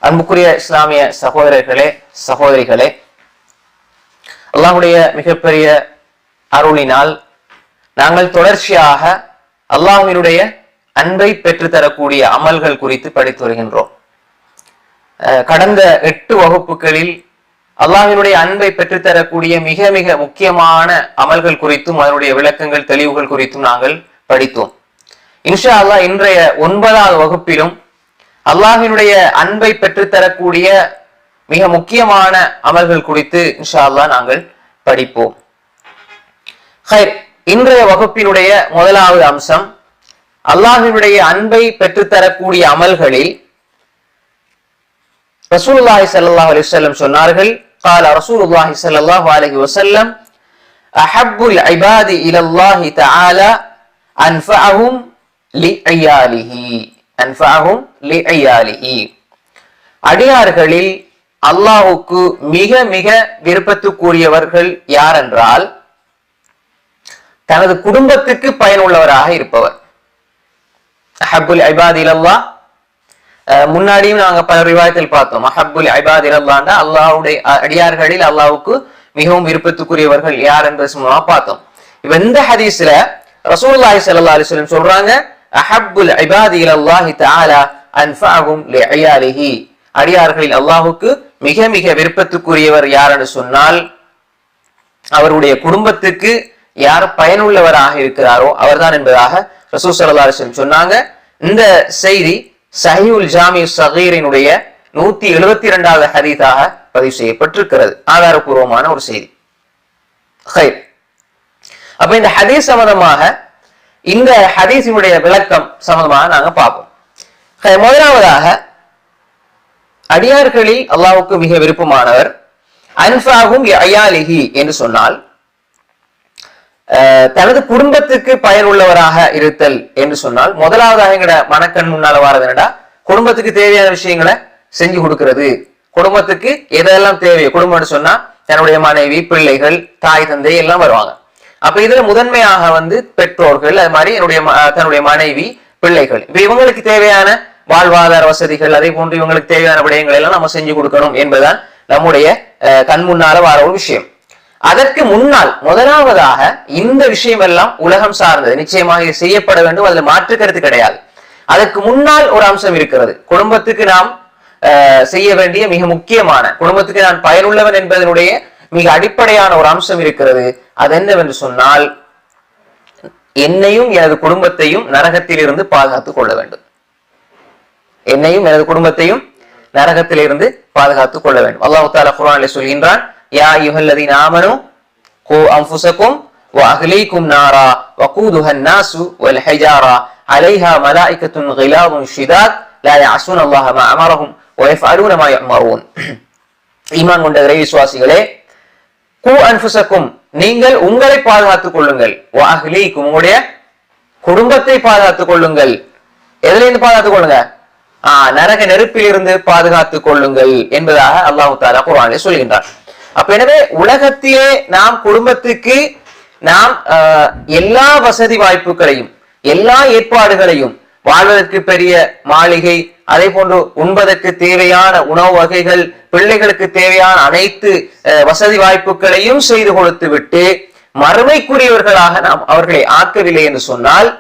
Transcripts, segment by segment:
அன்புக்குரிய இஸ்லாமிய சகோதரர்களே சகோதரிகளே, அல்லாஹ்வுடைய மிகப்பெரிய அருளினால் நாங்கள் தொடர்ச்சியாக அல்லாஹ்வினுடைய அன்பை பெற்றுத்தரக்கூடிய அமல்கள் குறித்து படித்து வருகின்றோம். கடந்த 8 வகுப்புகளில் அல்லாஹ்வினுடைய அன்பை பெற்றுத்தரக்கூடிய மிக மிக முக்கியமான அமல்கள் குறித்தும் அதனுடைய விளக்கங்கள் தெளிவுகள் குறித்தும் நாங்கள் படித்தோம். இன்ஷா அல்லாஹ் இன்றைய 9வது வகுப்பிலும் அல்லாஹ்வினுடைய அன்பை பெற்றுத்தரக்கூடிய மிக முக்கியமான அமல்கள் குறித்து இன்ஷா அல்லாஹ் நாங்கள் படிப்போம். இன்றைய வகுப்பினுடைய முதலாவது அம்சம், அல்லாஹ்வினுடைய அன்பை பெற்றுத்தரக்கூடிய அமல்களில் ரசூலுல்லாஹி ஸல்லல்லாஹு அலைஹி வஸல்லம் சொன்னார்கள், قال رسول الله صلى الله عليه وسلم احب العباد الى الله تعالى انفعهم لعياله. அடியார்களில் அல்லாஹ்வுக்கு மிக மிக விருப்பத்துக்குரியவர்கள் யார் என்றால் தனது குடும்பத்துக்கு பயனுள்ளவராக இருப்பவர். அஹப்புல் இபாத் இலல்லாஹ், முன்னாடியும் நாங்க பல ரிவாயத்தில் பார்த்தோம். அஹப்புல் இபாத் இலல்லாஹ்னா அல்லாஹ்வுடைய அடியார்களில் அல்லாஹ்வுக்கு மிகவும் விருப்பத்துக்குரியவர்கள் யார் என்பது பார்த்தோம். இப்ப இந்த ஹதீஸ்ல ரசூலுல்லாஹி ஸல்லல்லாஹு அலைஹி வஸல்லம் சொல்றாங்க, அஹப்புல் இபாத் இலல்லாஹி தஆலா அன்ஃபஅஹும் லிஅயாலிஹி. அடியார்களில் அல்லாஹ்வுக்கு மிக மிக விருப்பத்துக்குரியவர் யார் என்று சொன்னால் அவருடைய குடும்பத்துக்கு யார் பயனுள்ளவராக இருக்கிறாரோ அவர்தான் என்பதாக ரசூல் ஸல்லல்லாஹு அலைஹி வஸல்லம் சொன்னாங்க. இந்த செய்தி சஹீஹுல் ஜாமி ஸகீரினுடைய 172வது ஹதீஸாக பதிவு செய்யப்பட்டிருக்கிறது. ஆதாரபூர்வமான ஒரு செய்தி. அப்ப இந்த ஹதீஸ் சம்பந்தமாக, இந்த ஹதீஸினுடைய விளக்கம் சம்பந்தமாக நாங்க பார்ப்போம். முதலாவதாக, அடியார்களில் அல்லாஹ்வுக்கு மிக விருப்பமானவர் அன்ஃபஅஹும் லிஅயாலிஹி என்று சொன்னால் தனது குடும்பத்துக்கு பயனுள்ளவராக இருத்தல் என்று சொன்னால், முதலாவதாக எங்கட மனக்கண் முன்னால வாரது என்னடா, குடும்பத்துக்கு தேவையான விஷயங்களை செஞ்சு கொடுக்கிறது. குடும்பத்துக்கு எதெல்லாம் தேவையோ, குடும்பம்னு சொன்னா தன்னுடைய மனைவி, பிள்ளைகள், தாய் தந்தை எல்லாம் வருவாங்க. அப்ப இதுல முதன்மையாக பெற்றோர்கள், அது மாதிரி தன்னுடைய மனைவி, பிள்ளைகள், இப்ப இவங்களுக்கு தேவையான வாழ்வாதார வசதிகள், அதே போன்று இவங்களுக்கு தேவையான விடயங்கள் எல்லாம் நம்ம செஞ்சு கொடுக்கணும் என்பதுதான் நம்முடைய கண் முன்னால வர ஒரு விஷயம். அதற்கு முன்னால் முதலாவதாக இந்த விஷயம் எல்லாம் உலகம் சார்ந்தது, நிச்சயமாக இது செய்யப்பட வேண்டும், அதுல மாற்று கருத்து கிடையாது. அதற்கு முன்னால் ஒரு அம்சம் இருக்கிறது. குடும்பத்துக்கு நாம் செய்ய வேண்டிய மிக முக்கியமான, குடும்பத்துக்கு நான் பயனுள்ளவன் என்பதனுடைய மிக அடிப்படையான ஒரு அம்சம் இருக்கிறது. அது என்னவென்று சொன்னால், என்னையும் எனது குடும்பத்தையும் நரகத்தில் இருந்து பாதுகாத்துக் கொள்ள வேண்டும். என்னையும் எனது குடும்பத்தையும் நரகத்தில் இருந்து பாதுகாத்துக் கொள்ள வேண்டும். அல்லாஹ் தஆலா குர்ஆனிலே சொல்கின்றான், யா அய்யுஹல்லதீன ஆமனூ கூ அன்ஃபுஸக்கும் வ அஹ்லீக்கும் நாரா வகூதுஹா அன்-நாஸு வல் ஹிஜாரா அலைஹா மலாயிகத்துன் கிலாதுன் ஷிதாத் லா யஅஸூன அல்லாஹ மா அமரஹும் வ யஃஅலூன மா யஅமரூன். ஈமான் கொண்ட இறை விசுவாசிகளே, கூ அன்ஃபுஸக்கும், நீங்கள் உங்களை பாதுகாத்துக் கொள்ளுங்கள், வ அஹ்லீக்கும், உங்களுடைய குடும்பத்தை பாதுகாத்துக் கொள்ளுங்கள். எதில இருந்து பாதுகாத்துக் கொள்ளுங்க? நரக நெருப்பில் இருந்து பாதுகாத்துக் கொள்ளுங்கள் என்பதாக அல்லாஹ் தஆலா குர்ஆனிலே சொல்கின்றார். அப்ப எனவே உலகத்திலே நாம் குடும்பத்துக்கு நாம் எல்லா வசதி வாய்ப்புகளையும், எல்லா ஏற்பாடுகளையும், வாழ்வதற்கு பெரிய மாளிகை, அதே போன்று உண்பதற்கு தேவையான உணவு வகைகள், பிள்ளைகளுக்கு தேவையான அனைத்து வசதி வாய்ப்புகளையும் செய்து கொடுத்து விட்டு மறுமைக்குரியவர்களாக நாம் அவர்களை ஆக்கவில்லை என்று சொன்னால்,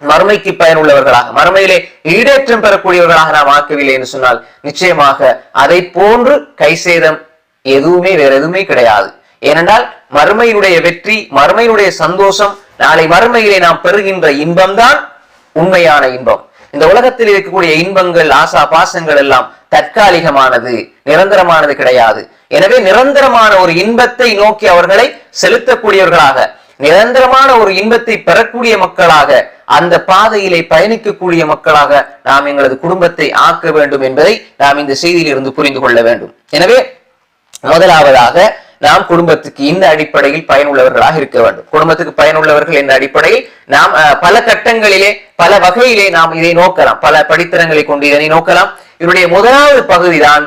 மறுமைக்கு பயனுள்ளவர்களாக, மறுமையிலே ஈடேற்றம் பெறக்கூடியவர்களாக நாம் ஆக்கவில்லை என்று சொன்னால், நிச்சயமாக அதை போன்று கைசேதம் எதுவுமே வேற எதுவுமே கிடையாது. ஏனென்றால் மறுமையினுடைய வெற்றி, மறுமையினுடைய சந்தோஷம், நாளை மறுமையிலே நாம் பெறுகின்ற இன்பம் தான் உண்மையான இன்பம். இந்த உலகத்தில் இருக்கக்கூடிய இன்பங்கள், ஆசா பாசங்கள் எல்லாம் தற்காலிகமானது, நிரந்தரமானது கிடையாது. எனவே நிரந்தரமான ஒரு இன்பத்தை நோக்கி அவர்களை செலுத்தக்கூடியவர்களாக, நிரந்தரமான ஒரு இன்பத்தை பெறக்கூடிய மக்களாக, அந்த பாதையிலே பயணிக்கக்கூடிய மக்களாக நாம் எங்களது குடும்பத்தை ஆக்க வேண்டும் என்பதை நாம் இந்த செய்தியில் இருந்து புரிந்து கொள்ள வேண்டும். எனவே முதலாவதாக நாம் குடும்பத்துக்கு இந்த அடிப்படையில் பயனுள்ளவர்களாக இருக்க வேண்டும். குடும்பத்துக்கு பயனுள்ளவர்கள் என்ற அடிப்படையில் நாம் பல கட்டங்களிலே, பல வகையிலே நாம் இதை நோக்கலாம், பல படித்தரங்களை கொண்டு இதனை நோக்கலாம். இதனுடைய முதலாவது பகுதி தான்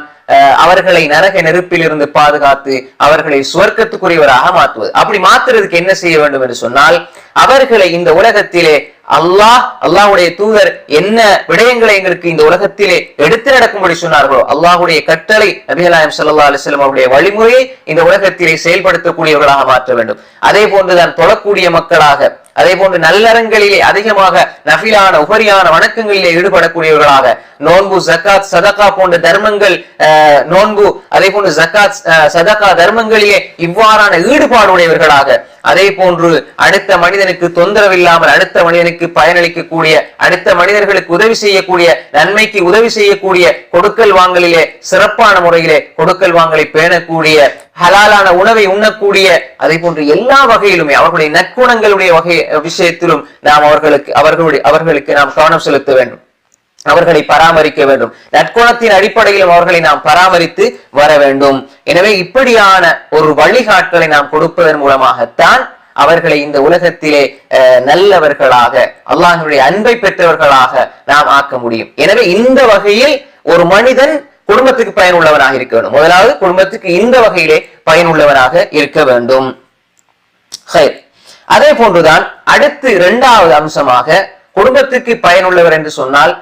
அவர்களை நரக நெருப்பில் இருந்து பாதுகாத்து அவர்களை சுவர்க்கத்துக்குரியவராக மாற்றுவது. அப்படி மாற்றுறதுக்கு என்ன செய்ய வேண்டும் என்று சொன்னால், அவர்களை இந்த உலகத்திலே அல்லாஹ்வுடைய தூதர் என்ன விடயங்களை எங்களுக்கு இந்த உலகத்திலே எடுத்து நடக்கும்படி சொன்னார்களோ, அல்லாஹ்வுடைய கட்டளை நபிகள் நாயகம் ஸல்லல்லாஹு அலைஹி வஸல்லம் அவருடைய வழிமுறையை இந்த உலகத்திலே செயல்படுத்தக்கூடியவர்களாக மாற்ற வேண்டும். அதே போன்றுதான் தொழக்கூடிய மக்களாக, அதே போன்று நல்லறங்களிலே அதிகமாக நஃபிலான உபரியான வணக்கங்களிலே ஈடுபடக்கூடியவர்களாக, நோன்பு ஜக்காத் சதகா போன்ற தர்மங்கள், நோன்பு அதே போன்று ஜக்காத் சதகா தர்மங்களிலே இவ்வாறான ஈடுபாடு உடையவர்களாக, அதே போன்று அடுத்த மனிதனுக்கு தொந்தரவில்லாமல் அடுத்த மனிதனுக்கு பயனளிக்கக்கூடிய, அடுத்த மனிதர்களுக்கு உதவி செய்யக்கூடிய, நன்மைக்கு உதவி செய்யக்கூடிய, கொடுக்கல் வாங்கலிலே சிறப்பான முறையிலே கொடுக்கல் வாங்கலை பேணக்கூடிய, ஹலாலான உணவை உண்ணக்கூடிய, அதே போன்று எல்லா வகையிலுமே அவர்களுடைய நற்குணங்களுடைய வகை விஷயத்திலும் நாம் அவர்களுக்கு நாம் கவனம் செலுத்த வேண்டும், அவர்களை பராமரிக்க வேண்டும். நற்குணத்தின் அடிப்படையிலும் அவர்களை நாம் பராமரித்து வர வேண்டும். எனவே இப்படியான ஒரு வழிகாட்டலை நாம் கொடுப்பதன் மூலமாகத்தான் அவர்களை இந்த உலகத்திலே நல்லவர்களாக, அல்லாஹ்வுடைய அன்பை பெற்றவர்களாக நாம் ஆக்க முடியும். எனவே இந்த வகையில் ஒரு மனிதன் குடும்பத்துக்கு பயனுள்ளவனாக இருக்க வேண்டும். முதலாவது குடும்பத்துக்கு இந்த வகையிலே பயனுள்ளவனாக இருக்க வேண்டும். அதே போன்றுதான் அடுத்து இரண்டாவது அம்சமாக குடும்பத்துக்கு பயனுள்ளவர் என்று சொன்னால்,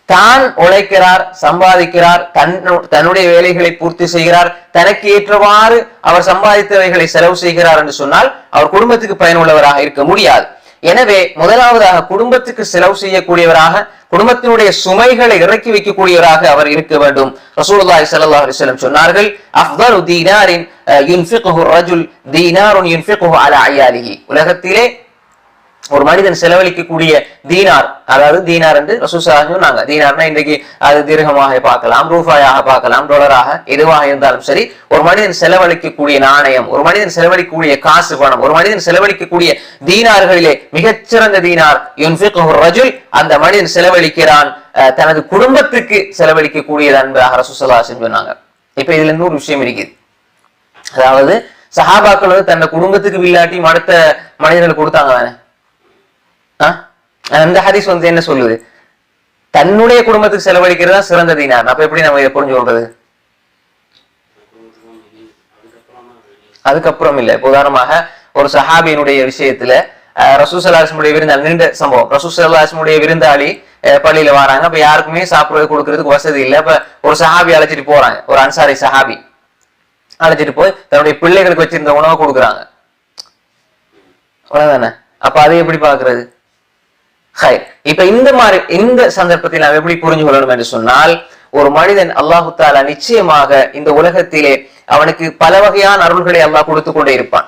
தான் உழைக்கிறார், சம்பாதிக்கிறார், தன்னுடைய வேலைகளை பூர்த்தி செய்கிறார், தனக்கு ஏற்றவாறு அவர் சம்பாதித்தவைகளை செலவு செய்கிறார் என்று சொன்னால் அவர் குடும்பத்துக்கு பயனுள்ளவராக இருக்க முடியாது. எனவே முதலாவதாக குடும்பத்துக்கு செலவு செய்யக்கூடியவராக, குடும்பத்தினுடைய சுமைகளை இறக்கி வைக்கக்கூடியவராக அவர் இருக்க வேண்டும். ரசூலுல்லாஹி ஸல்லல்லாஹு அலைஹி வஸல்லம் சொன்னார்கள், அஃதலு தீனாரின் யுன்ஃபிகுஹு ரஜுல் தீனாருன் யுன்ஃபிகுஹு அலா அயாலிஹி. உலகத்திலே ஒரு மனிதன் செலவழிக்கக்கூடிய தீனார், அதாவது தீனார் என்று ரசூல் ஸல்லல்லாஹு அலைஹி வஸல்லம் சொன்னாங்க. தீனார்னா இன்றைக்கு அது திர்ஹமாக பார்க்கலாம், ரூபாயாக பார்க்கலாம், டாலராக எதுவாக இருந்தாலும் சரி, ஒரு மனிதன் செலவழிக்கக்கூடிய நாணயம், ஒரு மனிதன் செலவழிக்கக்கூடிய காசு பணம், ஒரு மனிதன் செலவழிக்கக்கூடிய தீனார்களிலே மிகச்சிறந்த தீனார் யுன்ஃபிகுஹு ரஜுல், அந்த மனிதன் செலவழிக்கிறான் தனது குடும்பத்துக்கு செலவழிக்கக்கூடியது என்பதாக ரசூல் ஸல்லல்லாஹு அலைஹி வஸல்லம் சொன்னாங்க. இப்ப இதுல இன்னொரு விஷயம் இருக்குது. அதாவது சஹாபாக்கள் வந்து தன்னை குடும்பத்துக்கு வில்லாட்டி அடுத்த மனிதர்களுக்கு கொடுத்தாங்க தானே. அந்த ஹதீஸ் வந்து என்ன சொல்லுது? தன்னுடைய குடும்பத்துக்கு செலவழிக்கிறதா சிறந்த தீனார். அப்ப எப்படி நம்ம இதை புரிஞ்சு கொள்றது? அதுக்கப்புறம் இல்ல. உதாரணமாக ஒரு சஹாபியினுடைய விஷயத்துல ரசூல் ஸல்லல்லாஹு அலைஹி வஸல்லம் விருந்தாளி, நீண்ட சம்பவம். ரசூல் ஸல்லல்லாஹு அலைஹி வஸல்லம் விருந்தாளி பள்ளியில வராங்க. அப்ப யாருக்குமே சாப்பிடுறது கொடுக்கறதுக்கு வசதி இல்லை. அப்ப ஒரு சஹாபி அழைச்சிட்டு போறாங்க, ஒரு அன்சாரி சஹாபி அழைச்சிட்டு போய் தன்னுடைய பிள்ளைகளுக்கு வச்சிருந்த உணவை கொடுக்குறாங்க. அவ்வளவுதானே. அப்ப அதை எப்படி பாக்குறது? இப்ப இந்த சந்தர்ப்பத்தில் நாம் எப்படி புரிஞ்சு கொள்ளணும் என்று சொன்னால், ஒரு மனிதன் அல்லாஹு தஆலா நிச்சயமாக இந்த உலகத்திலே அவனுக்கு பல வகையான அருள்களை அல்லாஹ் கொடுத்து கொண்டே இருப்பான்.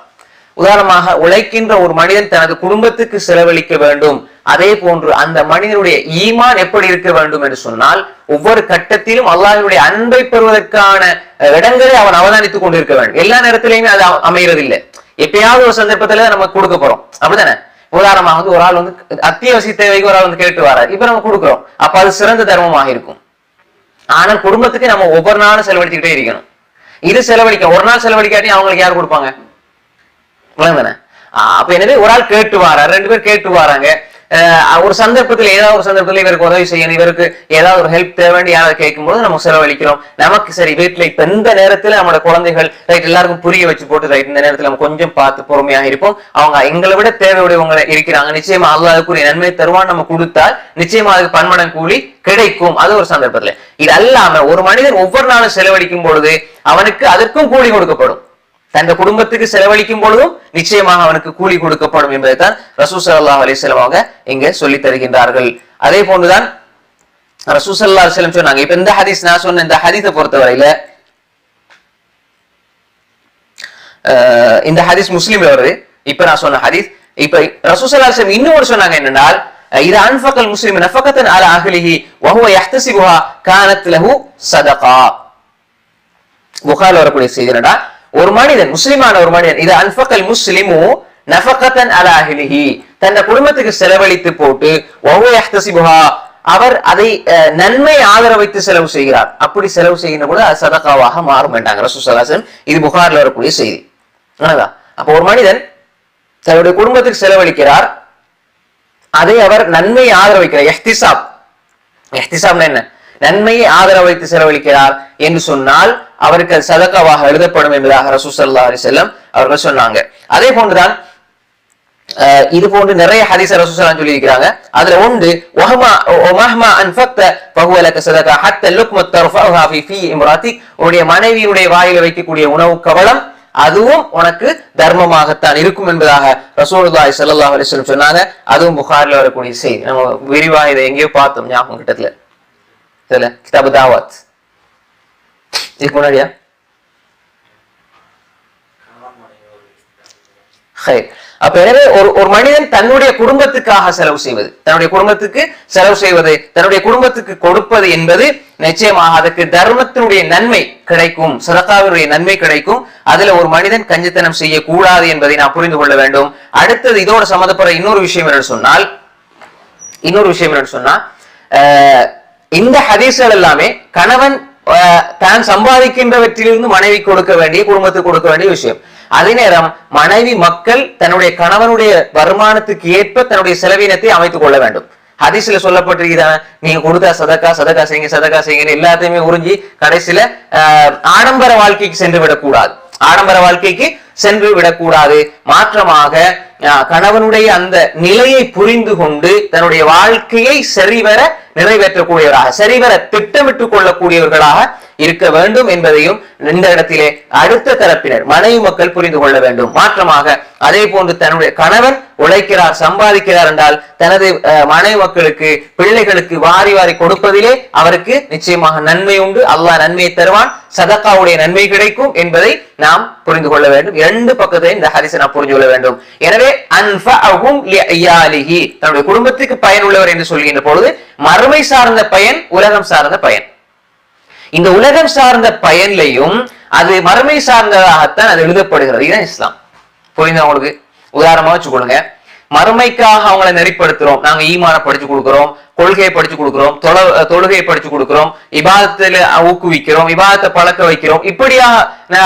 உதாரணமாக உழைக்கின்ற ஒரு மனிதன் தனது குடும்பத்துக்கு செலவழிக்க வேண்டும். அதே போன்று அந்த மனிதனுடைய ஈமான் எப்படி இருக்க வேண்டும் என்று சொன்னால், ஒவ்வொரு கட்டத்திலும் அல்லாஹ்வுடைய அன்பை பெறுவதற்கான இடங்களை அவன் அவதானித்துக் கொண்டிருக்க வேண்டும். எல்லா நேரத்திலையுமே அது அமைகிறது இல்லை. எப்பயாவது ஒரு சந்தர்ப்பத்துல நம்ம கொடுக்க போறோம், அப்படித்தானே? உதாரணமாக வந்து ஒரு ஆள் வந்து அத்தியாவசிய தேவைக்கு ஒரு ஆள் வந்து கேட்டு வராரு, இப்ப நம்ம கொடுக்குறோம். அப்ப அது சிறந்த தர்மமாக இருக்கும். ஆனால் குடும்பத்துக்கு நம்ம ஒவ்வொரு நாளும் செலவழிச்சுக்கிட்டே இருக்கணும். இது செலவழிக்க ஒரு நாள் செலவழிக்காட்டி அவங்களுக்கு யார் கொடுப்பாங்க? அப்ப எனவே ஒரு ஆள் கேட்டு வாராரு, ரெண்டு பேர் கேட்டு வராங்க. ஒரு சந்தர்ப்பத்தில் ஏதாவது ஒரு சந்தர்ப்பத்தில் இவருக்கு உதவி செய்யணும், இவருக்கு ஏதாவது ஒரு ஹெல்ப் தேவைன்னு யாராவது கேட்கும்போது நம்ம செலவழிக்கிறோம். நமக்கு சரி வீட்டுல இப்ப இந்த நேரத்துல நம்மளோட குழந்தைகள் ரைட் எல்லாருக்கும் புரிய வச்சு போட்டு ரைட் இந்த நேரத்துல நம்ம கொஞ்சம் பார்த்து பொறுமையாக இருப்போம். அவங்க எங்களை விட தேவையுடையவங்க இருக்கிறாங்க, நிச்சயமா அல்லாஹ் அதுக்குரிய நன்மை தருவான். நம்ம கொடுத்தால் நிச்சயமா அதுக்கு பன்மடங்கு கூலி கிடைக்கும். அது ஒரு சந்தர்ப்பத்துல. இது அல்லாம ஒரு மனிதன் ஒவ்வொரு நாளும் செலவழிக்கும் பொழுது அவனுக்கு அதற்கும் கூலி கொடுக்கப்படும். தன் குடும்பத்துக்கு செலவழிக்கும் பொழுதும் நிச்சயமாக அவனுக்கு கூலி கொடுக்கப்படும் என்பதை தான் ரசூல் ஸல்லல்லாஹு அலைஹி வஸல்லம் அவங்க இங்க சொல்லி தருகின்றார்கள். அதே போன்றுதான் ரசூல் ஸல்லல்லாஹு அலைஹி வஸல்லம் சொன்னாங்க. இப்ப இந்த ஹதீஸ் நான் சொன்ன இந்த ஹதீஸை பொறுத்தவரையில இந்த ஹதீஸ் முஸ்லிம்ல வருது. இப்ப நான் சொன்ன ஹதீஸ். இப்ப ரசூல் ஸல்லல்லாஹு அலைஹி வஸல்லம் இன்னொரு சொன்னாங்க என்னன்னா, இது அன்ஃபகல் முஸ்லிம் நஃபகத்தன் அலா அஹ்லிஹி வஹுவ யஹ்தஸிபுஹா கானத் லஹு ஸதகா. புகாரில வரக்கூடிய செய்தி என்னடா, ஒரு மனிதன் முஸ்லிமான ஒரு மனிதன் இது அன்ஃபகல் முஸ்லிமு நஃபகத்தன் அலா அஹ்லிஹி, தன் குடும்பத்துக்கு செலவழித்து போட்டு வஹுவ யஹ்தஸிபுஹா, அவர் அதை நன்மை ஆதர வைத்து செலவு செய்கிறார். அப்படி செலவு செய்கின்ற பொழுது அது சதகாவாக மாறும் என்றாங்க ரசூல் ஸல்லல்லாஹு அலைஹி வஸல்லம். இது புகாரில வரக்கூடிய செய்தி. அப்ப ஒரு மனிதன் தன்னுடைய குடும்பத்துக்கு செலவழிக்கிறார், அதை அவர் நன்மையை ஆதர வைக்கிறார். எஹ்திசாப்னா என்ன? நன்மையை ஆதர வைத்து செலவழிக்கிறார் என்று சொன்னால் அவருக்கு அது சதகாவாக எழுதப்படும் என்பதாக ரசூல் ஸல்லல்லாஹு அலைஹி வஸல்லம் அவர்கள் சொன்னாங்க. அதே போன்றுதான் இது போன்று நிறைய ஹதீஸ் ரசூலுல்லாஹி சொல்லி இருக்கிறாங்க. அதுல ஒன்று வஹமா அன்ஃபக்த ஃபஹுவ லக ஸதகா ஹத்தா லுக்மத் தர்ஃபஹா ஃபீ இம்ராத்திக், உன்னுடைய மனைவியுடைய வாயில வைக்கக்கூடிய உணவு கவலம் அதுவும் உனக்கு தர்மமாகத்தான் இருக்கும் என்பதாக ரசூலுல்லாஹி ஸல்லல்லாஹு அலைஹி வஸல்லம் சொன்னாங்க. அதுவும் புகாரில வரக்கூடிய செய்தி. நம்ம விரிவா இதை எங்கேயோ பார்த்தோம், ஞாபகம் கிட்டத்துல இதுல கிதாபு தாவத் இதுக்கு முன்னாடியா அப்ப எனவே ஒரு மனிதன் தன்னுடைய குடும்பத்துக்காக செலவு செய்வது, தன்னுடைய குடும்பத்துக்கு செலவு செய்வது, தன்னுடைய குடும்பத்துக்கு கொடுப்பது என்பது நிச்சயமாக அதுக்கு தர்மத்தினுடைய நன்மை கிடைக்கும், சதகாவினுடைய நன்மை கிடைக்கும். அதுல ஒரு மனிதன் கஞ்சத்தனம் செய்யக்கூடாது என்பதை நாம் புரிந்து கொள்ள வேண்டும். அடுத்தது இதோட சம்மந்தப்படுற இன்னொரு விஷயம் என்னன்னு சொன்னா இந்த ஹதீஸ்கள் எல்லாமே கணவன் தான் சம்பாதிக்கின்றவற்றிலிருந்து மனைவி கொடுக்க வேண்டிய, குடும்பத்துக்கு கொடுக்க வேண்டிய விஷயம். அதே நேரம் மனைவி மக்கள் தன்னுடைய கணவனுடைய வருமானத்துக்கு ஏற்ப தன்னுடைய செலவினத்தை அமைத்துக் கொள்ள வேண்டும். ஹதீஸ்ல சொல்லப்பட்டிருக்கிறாங்க, நீங்க கொடுத்தா சதக்கா செய்யுங்க எல்லாத்தையுமே உறிஞ்சி கடைசியில ஆடம்பர வாழ்க்கைக்கு சென்று விடக்கூடாது, மாற்றமாக கணவனுடைய அந்த நிலையை புரிந்து கொண்டு தன்னுடைய வாழ்க்கையை சரிவர நிறைவேற்றக்கூடியவராக, சரிவர திட்டமிட்டுக் கொள்ளக்கூடியவர்களாக இருக்க வேண்டும் என்பதையும் இந்த இடத்திலே அடுத்த தரப்பினர் மனைவி மக்கள் புரிந்து கொள்ள வேண்டும். மாற்றமாக அதே போன்று தன்னுடைய கணவன் உழைக்கிறார், சம்பாதிக்கிறார் என்றால் தனது மனைவி மக்களுக்கு, பிள்ளைகளுக்கு வாரி வாரி கொடுப்பதிலே அவருக்கு நிச்சயமாக நன்மை உண்டு, அல்லாஹ் நன்மையை தருவான், சதகாவுடைய நன்மை கிடைக்கும் என்பதை நாம் புரிந்து கொள்ள வேண்டும். இரண்டு பக்கத்தையும் இந்த ஹதீஸை நாம் புரிந்து கொள்ள வேண்டும். எனவே அன்ஃபஅஹும் லிஅயாலிஹி, தன்னுடைய குடும்பத்துக்கு பயனுள்ளவர் என்று சொல்கின்ற பொழுது மறுமை சார்ந்த பயன், உலகம் சார்ந்த பயன். இந்த உலகம் சார்ந்த பயன்லையும் அது மறுமை சார்ந்ததாகத்தான் அது எழுதப்படுகிறது. இதுதான் இஸ்லாம். புரியுதா உங்களுக்கு? உதாரணமா வச்சுக்கொள்ளுங்க, மறுமைக்காக அவங்களை நெறிப்படுத்துறோம், நாங்க ஈமான படிச்சு கொடுக்கிறோம், கொள்கையை படிச்சு கொடுக்கிறோம், தொழுகையை படிச்சு கொடுக்கிறோம், இபாதத்துல ஊக்குவிக்கிறோம், இபாதத்தை பழக்க வைக்கிறோம். இப்படியா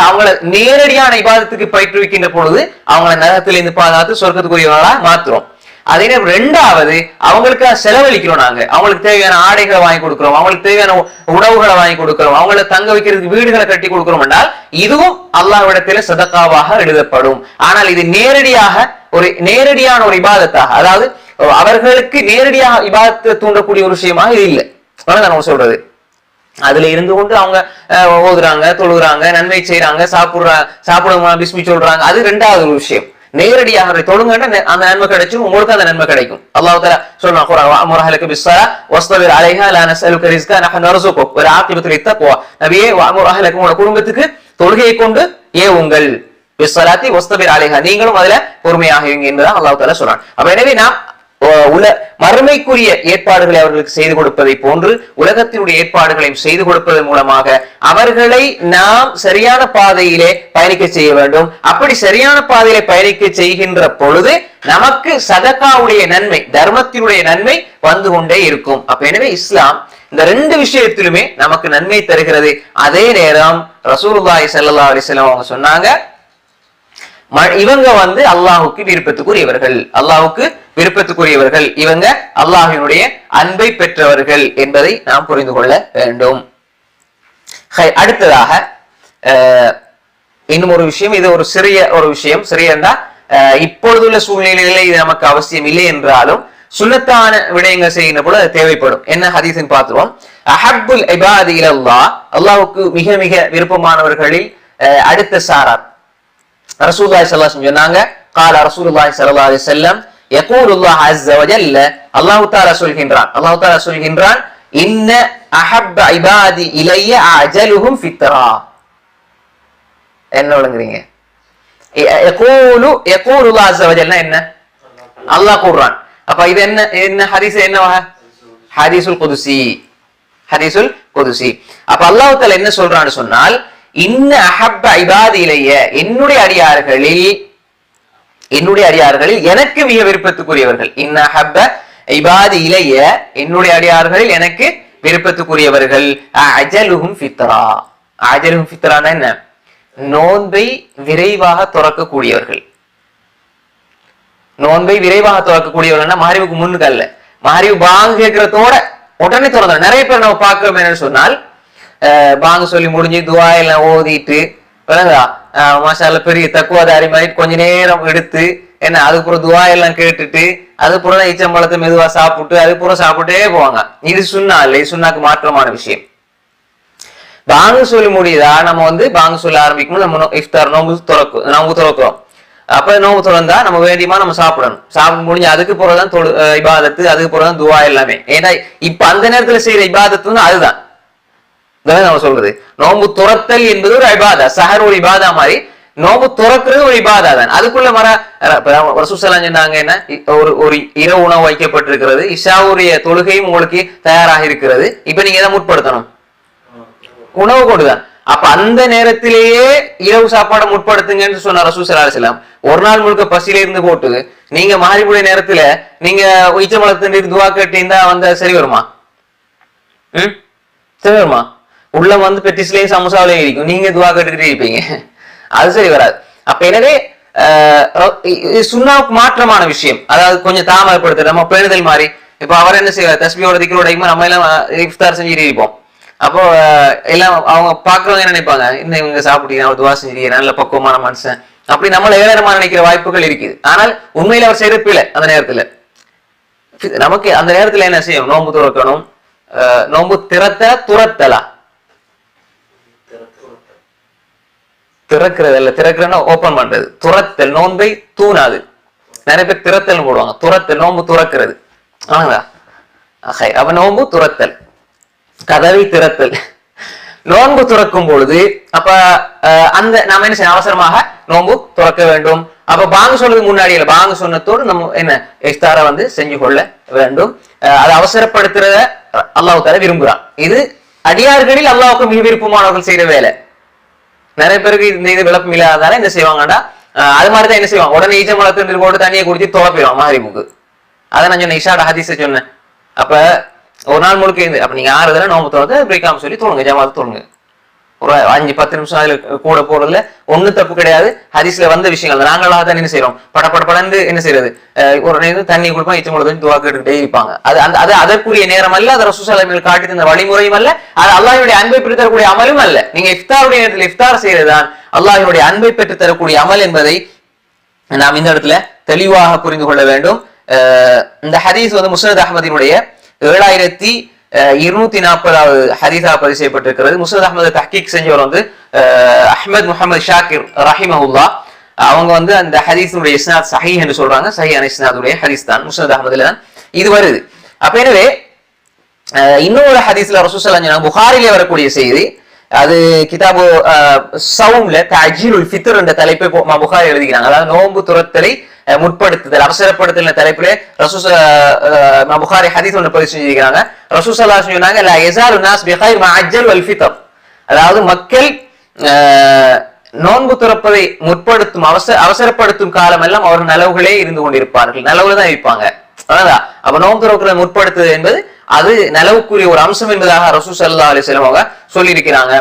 அவங்களை நேரடியான இபாதத்துக்கு பயிற்றுவிக்கின்ற பொழுது அவங்களை நரகத்திலிருந்து பாதுகாத்து சொர்க்கத்துக்குரியவர்களா மாத்துறோம். அதே நேரம் ரெண்டாவது அவங்களுக்காக செலவழிக்கிறோம், நாங்க அவங்களுக்கு தேவையான ஆடைகளை வாங்கி கொடுக்கிறோம், அவங்களுக்கு தேவையான உணவுகளை வாங்கி கொடுக்கிறோம், அவங்களை தங்க வைக்கிறதுக்கு வீடுகளை கட்டி கொடுக்கிறோம் என்றால் இதுவும் அல்லாஹ்விடத்திலே சதகாவாக எழுதப்படும். ஆனால் இது நேரடியான ஒரு இபாதத்தாக, அதாவது அவர்களுக்கு நேரடியாக இபாதத்தை தூண்டக்கூடிய ஒரு விஷயமாக இது இல்லை. நம்ம சொல்றது அதுல இருந்து கொண்டு அவங்க ஓதுறாங்க, தொழுகிறாங்க, நன்மை செய்யறாங்க, சாப்பிடுவாங்க, பிஸ்மி சொல்றாங்க, அது ரெண்டாவது ஒரு விஷயம். நேரடியாக தொழுங்கன்னா அந்த நன்மை கிடைச்சும், உங்களுக்கு அந்த நன்மை கிடைக்கும். அல்லாஹ் தஆலா சொல்றான் வஅமுர்ஹலக பிஸ்ஸலா வஸ்தபிர் அலைஹா லா நஸ்அலுக ரிஸ்கா நஹ்னு நர்ஸுகுக் வ ஆகிபத்து லித்தக்வா. நபியே வஅமுர்ஹலக, உங்க குடும்பத்துக்கு தொழுகையை கொண்டு ஏவுங்கள், பிஸ்ஸலாத்தி வஸ்தபிர் அலைஹா, நீங்களும் அதுல பொறுமையாக இருங்க என்பதை அல்லாஹ் தஆலா சொல்றான். அப்ப எனவே நாம் மறுமைக்குரிய ஏற்பாடுகளை அவர்களுக்கு செய்து கொடுப்பதை போன்று உலகத்தினுடைய ஏற்பாடுகளையும் செய்து கொடுப்பதன் மூலமாக அவர்களை நாம் சரியான பாதையிலே பயணிக்க செய்ய வேண்டும். அப்படி சரியான பாதையிலே பயணிக்க செய்கின்ற பொழுது நமக்கு சதகாவுடைய நன்மை, தர்மத்தினுடைய நன்மை வந்து கொண்டே இருக்கும். அப்ப எனவே இஸ்லாம் இந்த ரெண்டு விஷயத்திலுமே நமக்கு நன்மை தருகிறது. அதே நேரம் ரசூலுல்லாஹி ஸல்லல்லாஹு அலைஹி வஸல்லம் அவங்க சொன்னாங்க, இவங்க அல்லாஹ்வுக்கு விருப்பத்துக்குரியவர்கள், இவங்க அல்லாஹ்வினுடைய அன்பை பெற்றவர்கள் என்பதை நாம் புரிந்து கொள்ள வேண்டும். அடுத்ததாக இன்னும் ஒரு விஷயம், இது ஒரு சிறிய விஷயம். சிறியண்டா இப்பொழுதுள்ள சூழ்நிலையிலே இது நமக்கு அவசியம் இல்லை என்றாலும் சுன்னத்தான விடயங்கள் செய்கின்ற பொழுது அது தேவைப்படும். என்ன ஹதீஸின் பார்த்துருவோம். அஹப்புல் இபாதி இலல்லாஹ், அல்லாஹ்வுக்கு மிக மிக விருப்பமானவர்களில் அடுத்த சாரார் ரசூலுல்லாஹி ஸல்லல்லாஹு அலைஹி வஸல்லம் சொன்னாங்க. قال رسول الله صلى الله عليه وسلم يقول الله عز وجل, அல்லாஹ் தஆலா சொல்கின்றான், இன்ன அஹப்ப இபாதி இலைய அஜலுஹும் ஃபித்ரா. என்ன விளங்குறீங்க? يقول الله عز وجل என்ன? அல்லாஹ் கூறுறான். அப்ப இது என்ன ஹதீஸ்? என்ன ஹதீஸுல் குதுசி. அப்ப அல்லாஹ் தஆலா என்ன சொல்றான்னு சொன்னால், இன்ன அஹப்ப இபாதி இலைய, என்னுடைய அடியார்களில் எனக்கு மிக விருப்பத்துக்குரியவர்கள். இன்ன அஹப்ப இபாதி இலைய, என்னுடைய அடியார்களில் எனக்கு விருப்பத்துக்குரியவர்கள். அஜலுஹும் ஃபித்ரா. அஜலுஹும் ஃபித்ரானா என்ன? நோன்பை விரைவாக துறக்கக்கூடியவர்கள். நோன்பை விரைவாக துறக்கக்கூடியவர்கள்னா மஹரிபுக்கு முன்னுக்கு அல்ல, மஹரிபு பாங்கு கேட்கறதோட உடனே துறந்தோம். நிறைய பேர் நம்ம பார்க்கிறோம் என்னன்னு சொன்னால், பாங்கு சொல்லி முடிஞ்சு துவா எல்லாம் ஓதிட்டு மாஷாஅல்லாஹ் பெரிய தக்குவாதாரி மாதிரி கொஞ்ச நேரம் எடுத்து என்ன அதுக்கப்புறம் துவா எல்லாம் கேட்டுட்டு அதுக்கப்புறம் ஈச்சம்பழத்தை மெதுவா சாப்பிட்டு அதுக்கப்புறம் சாப்பிட்டே போவாங்க. இது சுன்னா இல்லை, சுன்னாக்கு மாற்றமான விஷயம். பாங்கு சொல்லி முடியுதா, நம்ம பாங்கு சொல்ல ஆரம்பிக்கணும். நம்ம இஃப்தார் நோம்பு துறக்கிறோம். அப்ப நோம்பு திறந்தா நம்ம வேண்டியமா நம்ம சாப்பிடணும். சாப்பிட முடிஞ்சு அதுக்கு பிறகுதான் இபாதத்து, அதுக்கு பிறகுதான் துவா எல்லாமே. ஏன்னா இப்ப அந்த நேரத்துல செய்யற இபாதத்து அதுதான் நம்ம சொல்றது. நோம்பு துறத்தல் என்பது ஒரு இபாதா, சஹர் ஒரு இபாதா மாதிரி. நோம்பு துறக்கிறது ஒரு இபாதா தான். அதுக்குள்ள ரசூலுல்லாஹி சொன்னாங்க என்ன, ஒரு இரவு உணவு வைக்கப்பட்டிருக்கிறது, இஷாவுடைய தொழுகையும் உங்களுக்கு தயாராக இருக்கிறது. இப்ப நீங்க எதை முற்படுத்தணும்? உணவு கொண்டுதான். அப்ப அந்த நேரத்திலேயே இரவு சாப்பாடை முற்படுத்துங்கன்னு சொன்ன ரசூலுல்லாஹி ஸல்லல்லாஹு அலைஹி வஸல்லம். ஒரு நாள் முழுக்க பசியில இருந்து போட்டு நீங்க மாறிக்கூடிய நேரத்துல நீங்க ஈச்சம்பழத்தின் துவா கேட்டீங்கன்னா சரி வருமா? சரி வருமா? உள்ள பெட்டிஸ்லயும் சமோசாவிலையும் இருக்கும், நீங்க துவா கேட்டுக்கிட்டே இருப்பீங்க, அது சரி வராது. அப்ப எனவே சுன்னாவுக்கு மாற்றமான விஷயம், அதாவது கொஞ்சம் தாமதப்படுத்துறது, நம்ம பேணுதல் மாதிரி. இப்ப அவர் என்ன செய்வார், தஸ்பியோட திக்கரோட நம்ம எல்லாம் இஃப்தார் செஞ்சுட்டு இருப்போம். அப்போ எல்லாம் அவங்க பாக்குறவங்க என்ன நினைப்பாங்க, இன்னும் இவங்க சாப்பிட்டீங்க, அவர் துவா செஞ்சீங்க, நல்ல பக்குவமான மனுஷன், அப்படி நம்மள ஏளனமா நினைக்கிற வாய்ப்புகள் இருக்குது. ஆனால் உண்மையில அவர் செய்யறப்பில்லை. அந்த நேரத்துல நமக்கு அந்த நேரத்துல என்ன செய்யும், நோம்பு துறக்கணும். நோம்பு துரத்தலா திறக்கிறது இல்ல, திறக்கிறன்னா ஓபன் பண்றது. துரத்தல் நோன்பை தூணாது. நிறைய பேர் திறத்தல் போடுவாங்க, துரத்தல் நோம்பு துறக்கிறது. அப்ப நோம்பு துரத்தல், கதவை திறத்தல். நோன்பு துறக்கும் பொழுது அப்ப அந்த நாம என்ன செய்ய, அவசரமாக நோன்பு துறக்க வேண்டும். அப்ப பாங்கு சொல்றதுக்கு முன்னாடி இல்ல, பாங்கு சொன்னதோடு நம்ம என்ன இஃப்தாரை செஞ்சு கொள்ள வேண்டும். அதை அவசரப்படுத்துறத அல்லாஹ் தஆலா விரும்புறான். இது அடியார்களில் அல்லாஹ்வுக்கு மிக விருப்பமானவர்கள் செய்யற வேலை. நிறைய பேருக்கு இந்த இது விளக்கம் இல்லாததால என்ன செய்வாங்கடா, அது மாதிரிதான் என்ன செய்வாங்க, உடனே ஈச்சம்பழத்தின் போட்டு தண்ணியை குடிச்சு தொலைப்பிடுவாங்க மகரிபுக்கு. அதை நான் சொன்னேன், இஷாட ஹதீஸை சொன்னேன். அப்ப ஒரு நாள் முழுக்க இருந்து அப்ப நீங்க 6 தடவை நோம்பு திறந்து பிரேக்காம சொல்லி தோணுங்க, ஜமாத்து தோணுங்க. ஒரு 5-10 நிமிஷம் அதுல கூட போறதுல ஒண்ணு தப்பு கிடையாது. ஹதீஸ்ல வந்த விஷயங்கள் நாங்களாக தான் என்ன செய்யறோம், படந்து என்ன செய்யறது, ஒரு நேரம் தண்ணி கொடுப்போம், ஈச்சம்பழம் துவா கேட்டுக்கிட்டே இருப்பாங்க. அது அதற்குரிய நேரம் அல்ல, அது ரசூலுல்லாஹி ஸல்லல்லாஹு அலைஹி வஸல்லம் காட்டி தந்த வழிமுறையும் அல்ல, அது அல்லாஹ்வுடைய அன்பை பெற்று தரக்கூடிய அமலும் அல்ல. நீங்க இஃப்தாருடைய நேரத்தில் இஃப்தார் செய்யறதுதான் அல்லாஹ்வுடைய அன்பை பெற்று தரக்கூடிய அமல் என்பதை நாம் இந்த இடத்துல தெளிவாக புரிந்து கொள்ள வேண்டும். இந்த ஹதீஸ் முஸ்னத் அஹ்மதினுடைய 7240வது ஹதீஸா பதிவு செய்யப்பட்டிருக்கிறது. முஸ்னத் அஹ்மது தஹ்கீக் செஞ்சவர் அஹ்மத் முஹம்மது ஷாக்கிர் ரஹிமஹுல்லாஹ். அவங்க அந்த ஹதீஸுடைய இஸ்னாத் சஹீஹ் என்று சொல்றாங்க. சஹீஹான இஸ்னாதுடைய ஹதீஸ் தான், முஸ்னத் அஹ்மதுல தான் இது வருது. அப்ப எனவே இன்னொரு ஹதீஸ்ல ரசூலுல்லாஹி ஸல்லல்லாஹு அலைஹி வஸல்லம் புகாரிலே வரக்கூடிய செய்தி, அது கிதாபு சவும்ல தஅஜீலுல் ஃபித்ர் என்ற தலைப்பை புகாரி எழுதிக்கிறாங்க. அதாவது நோன்பு துறத்தலை முற்படுத்துதல், அவசரப்படுத்தல் தலைப்பிலே புகாரி ஹதீஸ் ஒன்று பதிவு செஞ்சிருக்கிறாங்க. ரசூலுல்லாஹி ஸல்லல்லாஹு அலைஹி வஸல்லம் சொன்னாங்க, லா யஸாலு நாஸ் பிகைர் மா அஜ்ஜல் வல் ஃபித்ர். அதாவது மக்கள் நோன்பு துறப்பதை முற்படுத்தும் அவசரப்படுத்தும் காலம் எல்லாம் அவர்கள் நலவுகளே இருந்து கொண்டிருப்பார்கள், நலவுல தான் இருப்பாங்க. அதான் அப்ப நோன்பு துறக்கிறத முற்படுத்துவது என்பது அது நலவுக்குரிய ஒரு அம்சம் என்பதாக ரசூலுல்லாஹி ஸல்லல்லாஹு அலைஹி வஸல்லம் அவங்க சொல்லி இருக்கிறாங்க.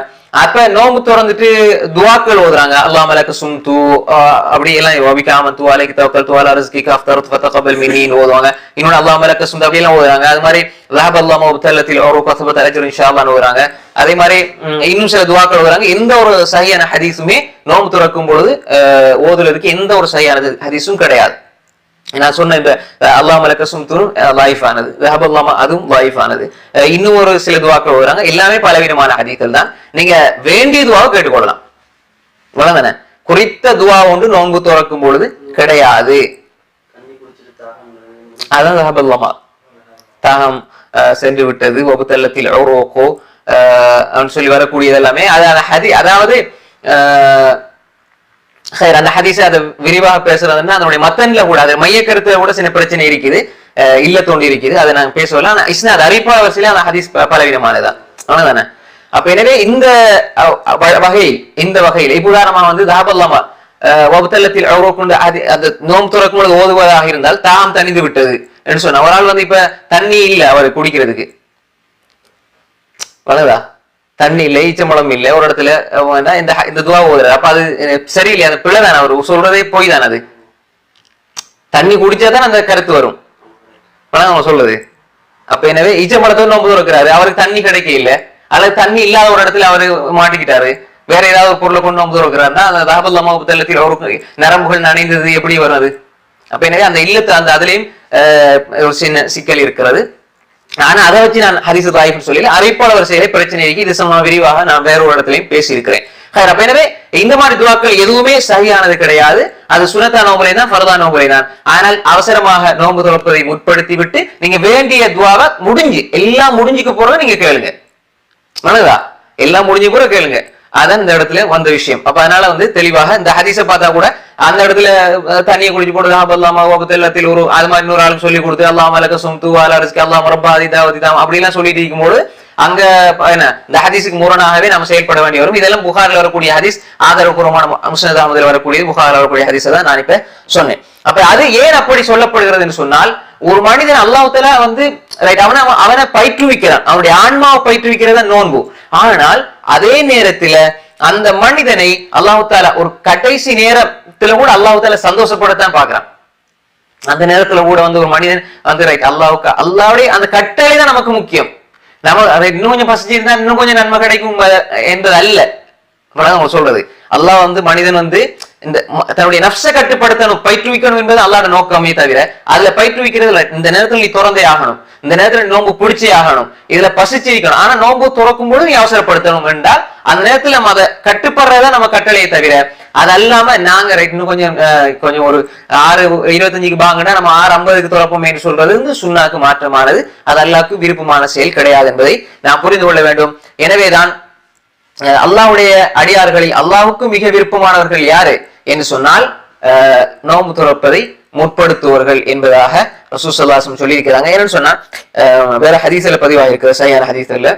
அப்ப நோம்பு திறந்துட்டு துஆக்கள் ஓதுறாங்க, அல்லாஹ் லக சும்து அப்படி எல்லாம் வபிகாமத்து அலைஹி தவக்கல்து அலா ரிஸ்கிக அஃப்தரது ஃபதகபல் மின்னி ஓதுவாங்க. இன்னொரு அல்லாஹ் லக சும்து அப்படி எல்லாம் ஓதுறாங்க. அது மாதிரி ذهب الله مبتلتل உருக ثبت الاجر ان شاء الله ஓதுறாங்க. அதே மாதிரி இன்னும் சில துஆக்கள் ஓதுறாங்க. எந்த ஒரு சஹீஹான ஹதீஸுமே நோம்பு திறக்கும் பொழுது ஓதுறதுக்கு எந்த ஒரு சஹீஹான ஹதீஸும் கிடையாது. நான் சொன்ன இந்த அல்லாஹ் மலக்க சும்துரும் லைஃபானது, அதுவும் லைஃபானது. இன்னும் ஒரு சில துவாக்கள் ஓதுறாங்க. எல்லாமே பலவீனமான ஹதீஸ்கள் தான். நீங்க வேண்டிய துவாவை கேட்டுக்கொள்ளலாம், இவ்வளவுதானே. குறித்த துவா ஒன்று நோன்பு துறக்கும் பொழுது கிடையாது. அதான் தஹபல்லாமா தாகம் சென்று விட்டது, ஒபுத்தல்லத்தில் ஔரோக்கோ சொல்லி வரக்கூடியது எல்லாமே அதாவது அந்த ஹதீஸை அதை விரிவாக பேசுறதுன்னா அதனுடைய மத்தன்ல கூட அது மைய கருத்துல கூட சில பிரச்சனை இருக்குது, இல்ல தோண்டி இருக்குது, அதை நாங்க பேசலாம். ஆனா இஸ்னாத் அறிப்பா வரிசையில அந்த ஹதீஸ் பலவிதமானதான், அவ்வளவுதானே. அப்ப எனவே இந்த வகையில் இப்ப உதாரணமா தாபல்லாமா வபுத்தல்லத்தில் ஔரோக்குண்டு அந்த நோம்பு துறக்கும் பொழுது ஓதுவதாக இருந்தால் தாம் தணிந்து விட்டது என்று சொன்ன ஒரு ஆள் இப்ப தண்ணி இல்ல அவர் குடிக்கிறதுக்கு, வளதா தண்ணி இல்லை, ஈச்சம்பழம் இல்லை, ஒரு இடத்துல இந்த துவா ஓதுறாரு. அப்ப அது சரியில்லை, அந்த பிள்ளைதானே, அவர் சொல்றதே போய் தானே. அது தண்ணி குடிச்சாதான் அந்த கருத்து வரும், அவங்க சொல்றது. அப்ப எனவே ஈச்சம்பழத்தோடு நோம்பு துறக்கிறாரு, அவருக்கு தண்ணி கிடைக்க இல்லை, அல்லது தண்ணி இல்லாத ஒரு இடத்துல அவரு மாட்டிக்கிட்டாரு, வேற ஏதாவது ஒரு பொருளை கொண்டு நோம்பு துறக்கிறாருன்னா அந்த தாபல்லாமா அவருக்கு நரம்புகள் நனைந்தது எப்படி வரும்? அது அப்ப எனவே அந்த இல்லத்து அந்த அதுலயும் ஒரு சின்ன சிக்கல் இருக்கிறது. ஆனா அதை வச்சு நான் ஹதீஸ் தாயிஃப்னு சொல்லி அறிவிப்பாளர் செயலை பிரச்சனை இருக்கு. இது சம்பந்தமா விரிவாக நான் வேற ஒரு இடத்துலயும் பேசியிருக்கிறேன். அப்ப எனவே இந்த மாதிரி துவாக்கள் எதுவுமே சரியானது கிடையாது. அது சுனத்தா நோம்புலை தான், ஃபர்தா நோம்புலை தான். ஆனால் அவசரமாக நோன்பு துறப்பதை முற்படுத்தி விட்டு நீங்க வேண்டிய துவாவை முடிஞ்சு எல்லாம் முடிஞ்சுக்க போறத நீங்க கேளுங்க. மனதா எல்லாம் முடிஞ்சு கூட கேளுங்க. அதான் இந்த இடத்துல வந்த விஷயம். அப்ப அதனால தெளிவாக இந்த ஹதீஸை பார்த்தா கூட அந்த இடத்துல தண்ணியை குடிச்சு போடுது எல்லாத்தில் ஒரு அது மாதிரி இன்னொரு ஆளுக்கு சொல்லி கொடுத்து அல்லாஹ் மலக்க சும்து அலரிஸ்க்கு அல்லாஹ் மரப்பாதி தாவதி தாம் அப்படிலாம் சொல்லிட்டு இருக்கும்போது அங்க என்ன இந்த ஹதீஸுக்கு முரணாகவே நம்ம செயல்பட வேண்டி வரும். இதெல்லாம் புகாரில் வரக்கூடிய ஹதீஸ், ஆதாரபூர்வமான முஸ்னத் அஹ்மதில் வரக்கூடிய புகாரில் வரக்கூடிய ஹதீஸை தான் நான் இப்ப சொன்னேன். அப்ப அது ஏன் அப்படி சொல்லப்படுகிறது என்று சொன்னால், ஒரு மனிதன் அல்லாஹ் தஆலா அவனை பயிற்றுவிக்கிறான், அவனுடைய ஆன்மாவை பயிற்றுவிக்கிறத நோன்பு. ஆனால் அதே நேரத்துல அந்த மனிதனை அல்லாஹ் தஆலா ஒரு கடைசி நேரத்துல கூட அல்லாஹ் தஆலா சந்தோஷப்படத்தான் பாக்குறான். அந்த நேரத்துல கூட ஒரு மனிதன் அல்லாஹ்வுடைய அந்த கட்டளை தான் நமக்கு முக்கியம். நம்ம அதை இன்னும் கொஞ்சம் பசிச்சிருந்தா இன்னும் கொஞ்சம் நன்மை கிடைக்கும் என்பது அல்ல சொல்றது. அல்லாஹ் மனிதன் இந்த தன்னுடைய நஃப்ஸை கட்டுப்படுத்தணும், பயிற்றுவிக்கணும் என்பது அல்லாஹ்வோட நோக்கமே தவிர அதுல பயிற்றுவிக்கிறது இந்த நேரத்துல நீ திறந்தே ஆகணும், இந்த நேரத்துல நோன்பு பிடிச்சே ஆகணும், இதுல பசிச்சிருக்கணும். ஆனா நோன்பு துறக்கும் போது நீ அவசரப்படுத்தணும் என்றால் அந்த நேரத்துல நம்ம அதை கட்டுப்படுறதா நம்ம கட்டளையை தவிர அது அல்லாம நாங்க இன்னும் கொஞ்சம் ஒரு 6:25 வாங்கினா நம்ம 6:50 துறப்போம் என்று சொல்றது சுன்னாக்கு மாற்றமானது. அது அல்லாஹ்வுக்கு விருப்பமான செயல் கிடையாது என்பதை நாம் புரிந்து கொள்ள வேண்டும். எனவேதான் அல்லாஹ்வுடைய அடியார்களில் அல்லாஹ்வுக்கு மிக விருப்பமானவர்கள் யாரு என்று சொன்னால் நோன்பு துறப்பதை முற்படுத்துவர்கள் என்பதாக ரசூல் ஸல்லல்லாஹு அலைஹி வஸல்லம் சொல்லி இருக்கிறாங்க. என்னன்னு சொன்னா வேற ஹதீஸ்ல பதிவாக இருக்கிற சரியான ஹதீஸ்ல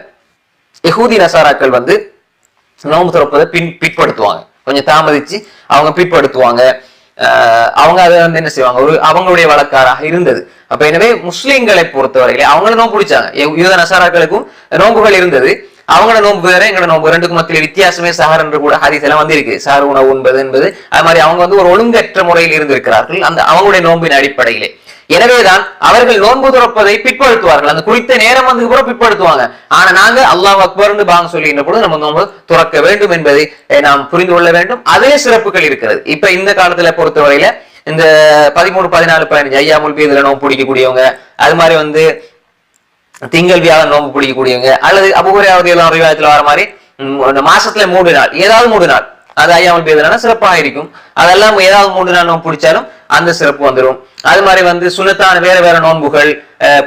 யஹூதி நசாராக்கள் நோன்பு துறப்பதை பிற்படுத்துவாங்க, கொஞ்சம் தாமதிச்சு அவங்க பிற்படுத்துவாங்க. அவங்க அதை என்ன செய்வாங்க, ஒரு அவங்களுடைய வழக்காராக இருந்தது. அப்ப எனவே முஸ்லிம்களை பொறுத்தவரையிலே அவங்கள நோன்பு பிடிச்சாங்க. யூத நசாராக்களுக்கும் நோன்புகள் இருந்தது, அவங்களோட நோன்பு வேற எங்களோட நோன்பு ரெண்டுக்கும் மத்தியில் வித்தியாசமே சஹர் என்று கூட ஹதீஸ் எல்லாம் வந்திருக்கு. சஹர் உணவு என்பது அது மாதிரி அவங்க ஒரு ஒழுங்கற்ற முறையில் இருந்திருக்கிறார்கள் அந்த அவங்களுடைய நோன்பின் அடிப்படையிலே. எனவேதான் அவர்கள் நோன்பு துறப்பதை பிற்படுத்துவார்கள், அந்த குறித்த நேரம் கூட பிற்படுத்துவாங்க. ஆனா நாங்க அல்லாஹ் அக்பர்னு பாங்க சொல்லுகின்ற பொழுது நம்ம நோன்பு துறக்க வேண்டும் என்பதை நாம் புரிந்து கொள்ள வேண்டும். அதே சிறப்புகள் இருக்கிறது. இப்ப இந்த காலத்துல பொறுத்தவரையில இந்த 13, 14, 15 ஐயாமுல் பீதுல நோன்பு பிடிக்கக்கூடியவங்க, அது மாதிரி திங்கள் வியாழன் நோன்பு பிடிக்கக்கூடியவங்க, அல்லது அபூ ஹுரைரா ரலியல்லாஹு அன்ஹு ரிவாயத்துல வர மாதிரி மாசத்துல 3 நாள் ஏதாவது 3 நாள் அது ஐயாமுல் பீதுனா சிறப்பாக இருக்கும். அதெல்லாம் ஏதாவது 3 நாள் நோன்பு பிடிச்சாலும் அந்த சிறப்பு வந்துடும். அது மாதிரி சுன்னத்தான வேற வேற நோன்புகள்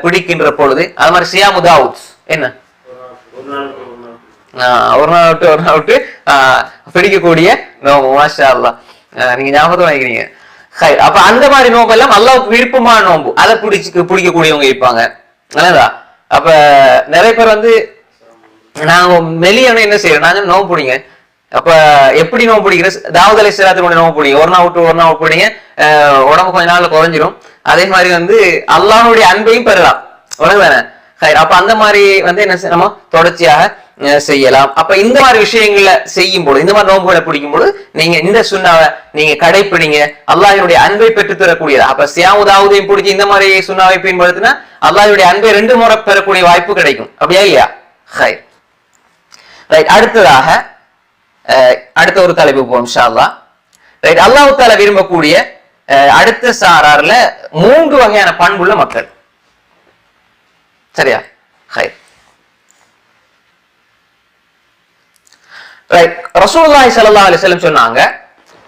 பிடிக்கின்ற பொழுது அது மாதிரி சியாமு தாவூத் என்ன ஒரு நாள் விட்டு பிடிக்கக்கூடிய நோம்பு. மாஷா அல்லாஹ், நீங்க ஞாபகம் வாங்கிக்கிறீங்க. அப்ப அந்த மாதிரி நோம்பு எல்லாம் அல்லாஹ்வுக்கு விருப்பமான நோம்பு, அதை பிடிக்கக்கூடியவங்க இருப்பாங்க. அப்ப நிறைய பேர் நாங்க மெலியான என்ன செய்யறோம், நாங்க நோம்பு பிடிங்க. அப்ப எப்படி நோம்பு பிடிக்கிற தாவூத் அலைஹிஸ்ஸலாத்துக்கு நோம்பு பிடிங்க, ஒரு நாள் விட்டு ஒரு நாள் பிடிங்க, உடம்பு கொஞ்ச நாள்ல குறைஞ்சிரும். அதே மாதிரி அல்லாஹ்வுடைய அன்பையும் பெறலாம், உடம்புதானே. அப்ப அந்த மாதிரி என்ன நம்ம தொடர்ச்சியாக செய்யலாம். அப்ப இந்த மாதிரி விஷயங்கள செய்யும் போது, இந்த மாதிரி நோம்புகளை பிடிக்கும் போது நீங்க இந்த சுன்னாவை நீங்க கடைப்பிடிங்க, அல்லாஹ்வுடைய அன்பை பெற்று தரக்கூடியதா. அப்ப சியாமு தாவூதையும் பிடிச்சி இந்த மாதிரி சுன்னாவை பயன்படுத்தினா அல்லாஹ்வுடைய அன்பை 2 முறை பெறக்கூடிய வாய்ப்பு கிடைக்கும். அப்படியா இல்லையா? அடுத்ததாக அடுத்த ஒரு தலைப்பு போவோம் இன்ஷா அல்லாஹ். அல்லாஹ் தஆலா விரும்பக்கூடிய அடுத்த சாரார்ல 3 வகையான பண்புள்ள மக்கள். சரியா? ரசூலுல்லாஹி ஸல்லல்லாஹு அலைஹி வஸல்லம் சொன்னாங்க,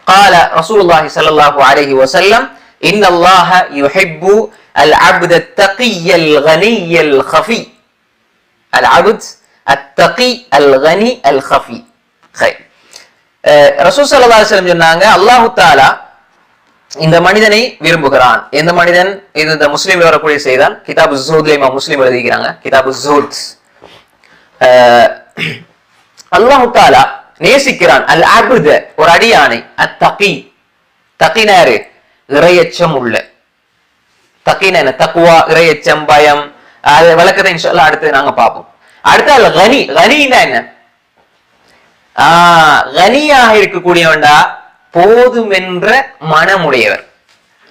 قال رسول الله صلى الله عليه وسلم ان الله يحب العبد التقي الغني الخفي. العبد التقي الغني الخفي. ரசூல் ஸல்லல்லாஹு அலைஹி வஸல்லம் சொன்னாங்க, அல்லாஹ் தஆலா இந்த மனிதனை விரும்புகிறான். எந்த மனிதன்? இது இந்த முஸ்லிம்ல வரக்கூடிய செய்தான். கிதாபு ஸுஹூத்ல இமாம் முஸ்லிம் எழுதிக்கிறாங்க, கிதாபு ஸுஹூத். அல்லாஹ் தஆலா நேசிக்கிறான் அல் அப்த ஒரு அடியானை, அத்தகி தகினாரு இறையச்சம் உள்ள. தகினா என்ன? தக்வா, இறையச்சம், பயம். அது விளக்கத்தை இன்ஷாஅல்லாஹ் அடுத்து நாங்க பார்ப்போம். அடுத்து அல் கனி. கனினா என்ன? கனியாக இருக்கக்கூடியவன்டா போதுமென்ற மனமுடையவர்.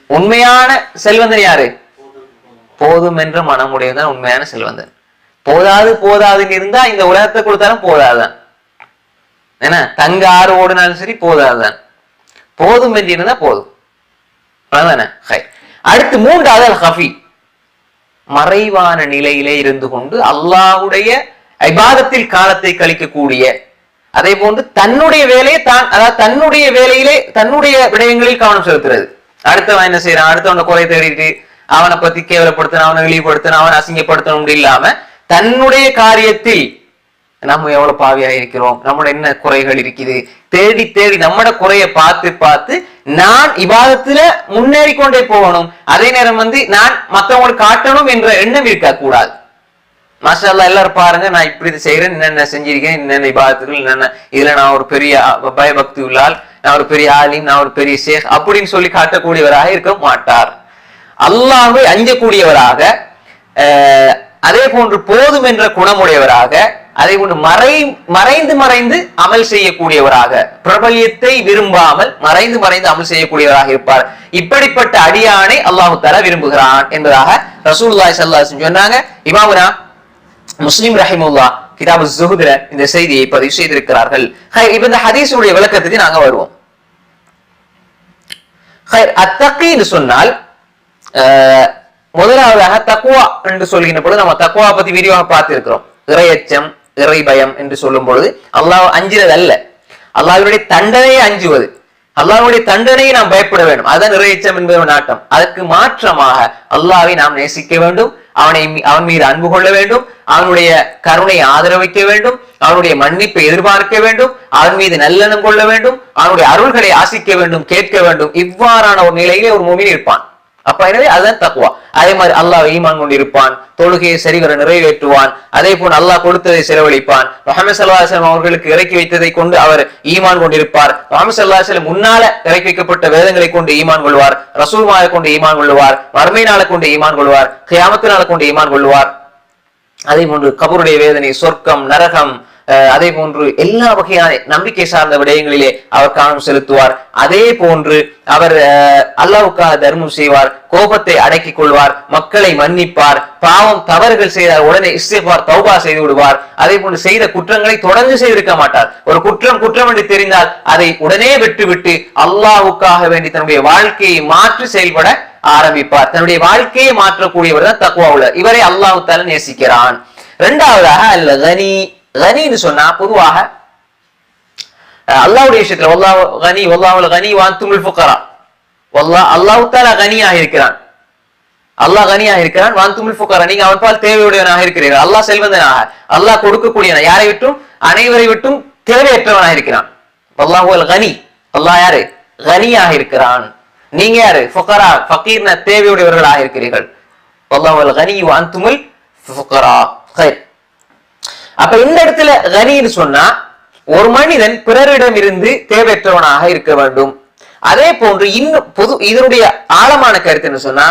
உண்மையான செல்வந்தன் யாரு? போதுமென்ற மனமுடையவர் தான் உண்மையான செல்வந்தன். போதாதுன்னு இருந்தா இந்த உலகத்தை கொடுத்தாலும் போதாதான். என்ன தங்க 6 ஓடுனாலும் சரி போதாதான். போதும் என்று இருந்தா போதும். அதானே. அடுத்து மூன்றாவது அல் ஹஃபி, மறைவான நிலையிலே இருந்து கொண்டு அல்லாஹ்வுடைய இபாதத்தில் காலத்தை கழிக்கக்கூடிய, அதே போன்று தன்னுடைய வேலையை தான், அதாவது தன்னுடைய வேலையிலே தன்னுடைய விடயங்களில் கவனம் செலுத்துறது. அடுத்தவன் என்ன செய்யறான், அடுத்தவனை குறை தேடிட்டு அவனை பத்தி கேவலப்படுத்தணும், அவனை இழிவுபடுத்தணும், அவனை அசிங்கப்படுத்தணும் இல்லாம தன்னுடைய காரியத்தில் நம்ம எவ்வளவு பாவியா இருக்கிறோம், நம்மளோட என்ன குறைகள் இருக்குது, தேடி தேடி நம்மட குறைய பார்த்து பார்த்து நான் இபாதத்துல முன்னேறி கொண்டே போகணும். அதே நேரம் நான் மற்றவங்களுக்கு காட்டணும் என்ற எண்ணம் இருக்க கூடாது. மாஷா அல்லாஹ் எல்லாரும் பாருங்க, நான் இப்படி செய்யறேன், என்னென்ன செஞ்சிருக்கேன், என்னென்ன இபாதத்துகள், என்னென்ன இதுல நான் ஒரு பெரிய பயபக்தி உள்ளால், நான் ஒரு பெரிய ஆலிம், நான் ஒரு பெரிய ஷேக் அப்படின்னு சொல்லி காட்டக்கூடியவராக இருக்க மாட்டார். அல்லாஹ்வை அஞ்சக்கூடியவராக, அதே போன்று போதும் என்ற குணமுடையவராக, அதை கொண்டு மறைந்து மறைந்து அமல் செய்யக்கூடியவராக, பிரபல்யத்தை விரும்பாமல் மறைந்து மறைந்து அமல் செய்யக்கூடியவராக இருப்பார். இப்படிப்பட்ட அடியானை அல்லாஹு தஆலா விரும்புகிறான் என்பதாக ரசூலுல்லாஹி ஸல்லல்லாஹு அலைஹி வஸல்லம் சொன்னாங்க. இமாமுனா முஸ்லிம் ரஹிமஹுல்லாஹ் கிதாபு ஸுஹுத்ல இந்த செய்தியை பதிவு செய்திருக்கிறார்கள். இப்ப இந்த ஹதீஸுடைய விளக்கத்துக்கு நாங்க வருவோம். அத்தகீன்னு சொன்னால் முதலாவதாக தக்வா என்று சொல்கின்ற பொழுது நம்ம தக்வா பத்தி விரிவாக பார்த்திருக்கிறோம். இறையச்சம், இறை பயம் என்று சொல்லும் பொழுது அல்லாஹ் அஞ்சுறது அல்ல, அல்லாஹ்வுடைய தண்டனையை அஞ்சுவது. அல்லாஹ்வுடைய தண்டனையை நாம் பயப்பட வேண்டும், அதுதான் இறையச்சம் என்பது நாட்டம். அதற்கு மாற்றமாக அல்லாஹ்வை நாம் நேசிக்க வேண்டும், அவன் மீது அன்பு கொள்ள வேண்டும், அவனுடைய கருணை ஆதரவிக்க வேண்டும், அவனுடைய மன்னிப்பை எதிர்பார்க்க வேண்டும், அவன் மீது நல்லெண்ணம் கொள்ள வேண்டும், அவனுடைய அருள்களை ஆசிக்க வேண்டும், கேட்க வேண்டும். இவ்வாறான ஒரு நிலையிலே ஒரு முஃமின் இருப்பான். அப்ப எனவே அதுதான் தக்வா. அதே மாதிரி அல்லாஹ் ஈமான் கொண்டிருப்பான், தொழுகையை சரிவர நிறைவேற்றுவான், அதே போன்று அல்லாஹ் கொடுத்ததை செலவழிப்பான். முஹம்மது ஸல்லல்லாஹு அலைஹி வஸல்லம் அவர்களுக்கு இறக்கி வைத்ததை கொண்டு அவர் ஈமான் கொண்டிருப்பார். முஹம்மது ஸல்லல்லாஹு அலைஹி வஸல்லம் முன்னால இறக்கி வைக்கப்பட்ட வேதங்களை கொண்டு ஈமான் கொள்வார், ரசூலுல்லாஹை கொண்டு ஈமான் கொள்வார், மறுமை நாளை கொண்டு ஈமான் கொள்வார், கியாமத் நாளை கொண்டு ஈமான் கொள்வார். அதே போன்று கபருடைய வேதனை, சொர்க்கம், நரகம், அதே போன்று எல்லா வகையான நம்பிக்கை சார்ந்த விடயங்களிலே அவர் கவனம் செலுத்துவார். அதே போன்று அவர் அல்லாஹ்வுக்காக தர்மம் செய்வார், கோபத்தை அடக்கிக் கொள்வார், மக்களை மன்னிப்பார், பாவம் தவறுகள் செய்தார் உடனே இஸ்திக்பார் தௌபா செய்து விடுவார். அதே போன்று செய்த குற்றங்களை தொடர்ந்து செய்திருக்க மாட்டார். ஒரு குற்றம் என்று தெரிந்தால் அதை உடனே விட்டுவிட்டு அல்லாஹ்வுக்காக வேண்டி தன்னுடைய வாழ்க்கையை மாற்றி செயல்பட ஆரம்பிப்பார். தன்னுடைய வாழ்க்கையை மாற்றக்கூடியவர் தான் தக்வா உள்ளவர். இவரை அல்லாஹ் தஆலா நேசிக்கிறான். இரண்டாவதாக அல் கனி. கனின்னு சொன்னா பொதுவாக அல்லாஹ்வுடைய விஷயத்துல வல்லாஹு கனி, வல்லாஹுல் கனி வ அன்துமுல் ஃபுகரா. அல்லாஹ் தஆலா கனியாக இருக்கிறான், அல்லாஹ் கனியாக இருக்கிறான். வ அன்துமுல் ஃபுகரா, நீங்க அவன் பால் தேவையுடையவனாக இருக்கிறீர்கள். அல்லாஹ் செல்வந்தனாக, அல்லாஹ் கொடுக்கக்கூடியவன், யாரை விட்டும் அனைவரை விட்டும் தேவையற்றவனாக இருக்கிறான். வல்லாஹுல் கனி, அல்லாஹ் யாரு கனியாக இருக்கிறான். நீங்க யாரு ஃபுகரா, ஃபகீர்ன தேவையுடையவர்களாக இருக்கிறீர்கள். வல்லாஹுல் கனி வ அன்துமுல் ஃபுகரா. அப்ப இந்த இடத்துல கனின்னு சொன்னா ஒரு மனிதன் பிறரிடம் இருந்து தேவையற்றவனாக இருக்க வேண்டும். அதே போன்று இன்னும் இதனுடைய ஆழமான கருத்து என்ன சொன்னா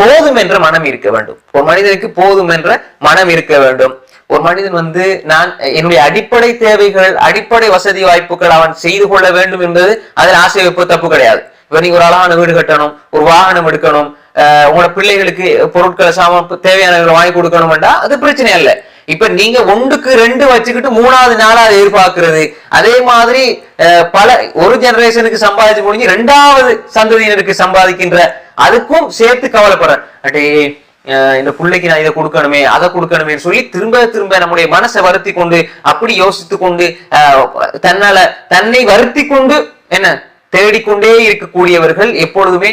போதும் என்ற மனம் இருக்க வேண்டும். ஒரு மனிதனுக்கு போதும் என்ற மனம் இருக்க வேண்டும். ஒரு மனிதன் நான் என்னுடைய அடிப்படை தேவைகள், அடிப்படை வசதி வாய்ப்புகள் அவன் செய்து கொள்ள வேண்டும் என்பது அதில் ஆசை வைப்பு தப்பு கிடையாது. இப்ப நீங்க ஒரு அழகான வீடு கட்டணும், ஒரு வாகனம் எடுக்கணும், உங்களோட பிள்ளைகளுக்கு பொருட்களை தேவையானவர்களை வாங்கி கொடுக்கணும்டா அது பிரச்சனை இல்லை. இப்ப நீங்க 1க்கு 2 வச்சுக்கிட்டு 3வது 4வது எதிர்பார்க்கிறது, அதே மாதிரி பல ஒரு ஜெனரேஷனுக்கு சம்பாதிச்சு முடிஞ்சு 2வது சந்ததியினருக்கு சம்பாதிக்கின்ற அதுக்கும் சேர்த்து கவலைப்படுறேன். அடே இந்த பிள்ளைக்கு நான் இதை கொடுக்கணுமே அதை கொடுக்கணுமே சொல்லி திரும்ப திரும்ப நம்முடைய மனசை வருத்தி கொண்டு அப்படி யோசித்து கொண்டு தன்னை வருத்தி கொண்டு தேடிக்கொண்டே இருக்கக்கூடியவர்கள் எப்பொழுதுமே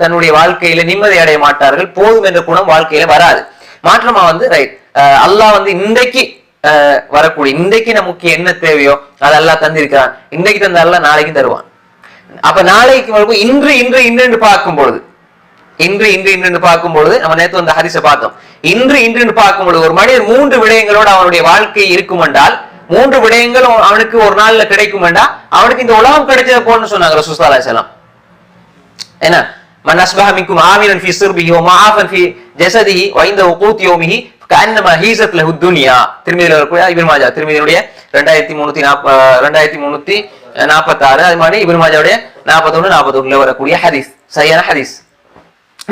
தன்னுடைய வாழ்க்கையில நிம்மதி அடைய மாட்டார்கள். போதும் என்ற குணம் வாழ்க்கையில வராது. மாற்றமா ரைட் அல்லாஹ் இன்றைக்கு வரக்கூடிய இன்றைக்கு நமக்கு என்ன தேவையோ அது அல்லாஹ் தந்திருக்கிறான். இன்றைக்கு தந்த அல்லாஹ் நாளைக்கு தருவான். அப்ப நாளைக்கு வரும்போது இன்று இன்று இன்று பார்க்கும் பொழுது நம்ம நேற்று அந்த ஹதீஸை பார்த்தோம். இன்று இன்று பார்க்கும் பொழுது ஒரு மனிதன் 3 விடயங்களோடு அவனுடைய வாழ்க்கை இருக்கும் என்றால் 3 விடயங்கள் அவனுக்கு ஒரு நாள்ல கிடைக்கும் என்றால் அவனுக்கு இந்த உலகம் கிடைச்சத போன்னு சொன்னாங்க ரசூலுல்லாஹி ஸல்லல்லாஹு அலைஹி வஸல்லம். என்ன மன் அஸ்பஹ மின்கும் ஆமிரன் ஃபீ சிர்பிஹி வ மஆஃபன் ஃபீ ஜஸதிஹி வ இன்த உகூத் யௌமிஹி கஅன்னமா ஹீஸத் லஹு துன்யா. திருமதியில இருக்கக்கூடிய இப்னு மாஜா, திருமதியுடைய 2346, அது மாதிரி இப்னு மாஜாவுடைய 41 வரக்கூடிய ஹதீஸ், சரியான ஹதீஸ்.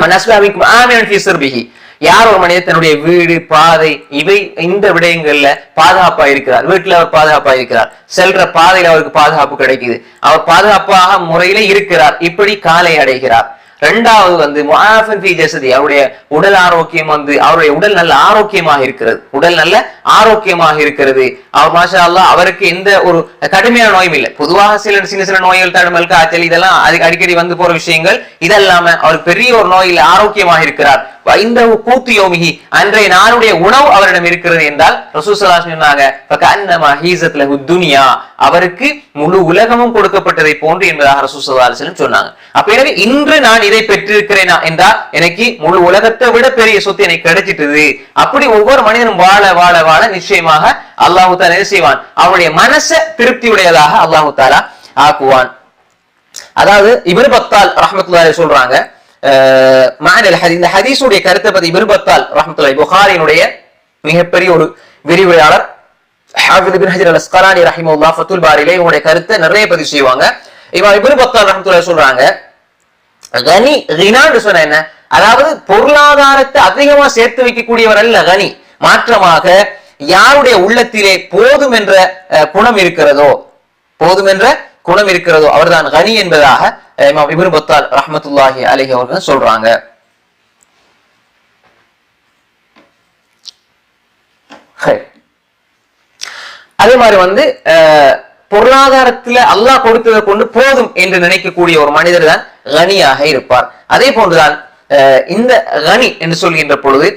மன் அஸ்பஹ மின்கும் ஆமிரன் ஃபீ சிர்பிஹி, யார் ஒரு மனிதன் தன்னுடைய வீடு, பாதை, இந்த விடயங்கள்ல பாதுகாப்பா இருக்கிறார், வீட்டுல அவர் பாதுகாப்பா இருக்கிறார், செல்ற பாதையில அவருக்கு பாதுகாப்பு கிடைக்குது, அவர் பாதுகாப்பாக முறையில இருக்கிறார், இப்படி காலை அடைகிறார். இரண்டாவது வந்து முஆஃபின் ஃபீ ஜஸதி, அவருடைய உடல் ஆரோக்கியம் வந்து அவருடைய உடல் நல்ல ஆரோக்கியமாக இருக்கிறது, உடல் நல்ல ஆரோக்கியமாக இருக்கிறது. அவர் மாஷா அல்லாஹ் அவருக்கு எந்த ஒரு கடுமையான நோயும் இல்லை. பொதுவாக சின்ன சின்ன நோய்கள், தடுமல், காய்ச்சல் இதெல்லாம் அடிக்கடி வந்து போற விஷயங்கள். இதல்லாம அவருக்கு பெரிய ஒரு நோய் இல்லை, ஆரோக்கியமாக இருக்கிறார். இந்த கூத்து யோமிகி, அன்றைய நாளுடைய உணவு அவரிடம் இருக்கிறது என்றால் ரசூல் ஸல்லல்லாஹு அலைஹி வஸல்லம் சொன்னாங்க ஃபகன்னமா ஹீஸத் லஹு துன்யா, அவருக்கு முழு உலகமும் கொடுக்கப்பட்டதை போன்று என்பதாக ரசூல் ஸல்லல்லாஹு அலைஹி வஸல்லம் சொன்னாங்க. அப்ப எனவே இன்று நான் இதை பெற்றிருக்கிறேன் என்றால் எனக்கு முழு உலகத்தை விட பெரிய சொத்து எனக்கு கிடைச்சிட்டது. அப்படி ஒவ்வொரு மனிதனும் வாழ வாழ வாழ நிச்சயமாக அல்லாஹ் தஆலா என்ன செய்வான், அவனுடைய மனசை திருப்தி உடையதாக அல்லாஹ் தஆலா ஆக்குவான். அதாவது இப்னு பத்தால் ரஹ்மத்துல்லாஹி அலைஹி சொல்றாங்க, இந்த ஹதீஸுடைய கருத்தை பத்தி இப்னு பத்தால் ரஹ்மத்துல்லாஹி புகாரியினுடைய மிகப்பெரிய ஒரு விரிவுரையாளர் ஹாஃபிஸ் இப்னு ஹஜர் அல் அஸ்கலானி ரஹிமஹுல்லாஹ் ஃபத்துல் பாரியிலே இவருடைய கருத்தை நிறைய பதிவு செய்வாங்க. இப்னு பத்தால் ரஹ்மத்துல்லாஹி சொல்றாங்க, கனி கினான்னு சொன்ன என்ன, அதாவது பொருளாதாரத்தை அதிகமா சேர்த்து வைக்கக்கூடியவர் அல்ல கனி. மாற்றமாக யாருடைய உள்ளத்திலே போதும் என்ற குணம் இருக்கிறதோ, போதும் என்ற குணம் இருக்கிறதோ அவர்தான் கனி என்பதாக இமாம் இப்னு பத்தால் ரஹ்மத்துல்லாஹி அலைஹி அவர்கள் சொல்றாங்க. அதே மாதிரி வந்து பொருளாதாரத்துல அல்லாஹ் கொடுத்ததை கொண்டு போதும் என்று நினைக்கக்கூடிய ஒரு மனிதர் தான் கனியாக இருப்பார். அதே போன்றுதான் இந்த கனி என்று சொல்கின்ற பொழுது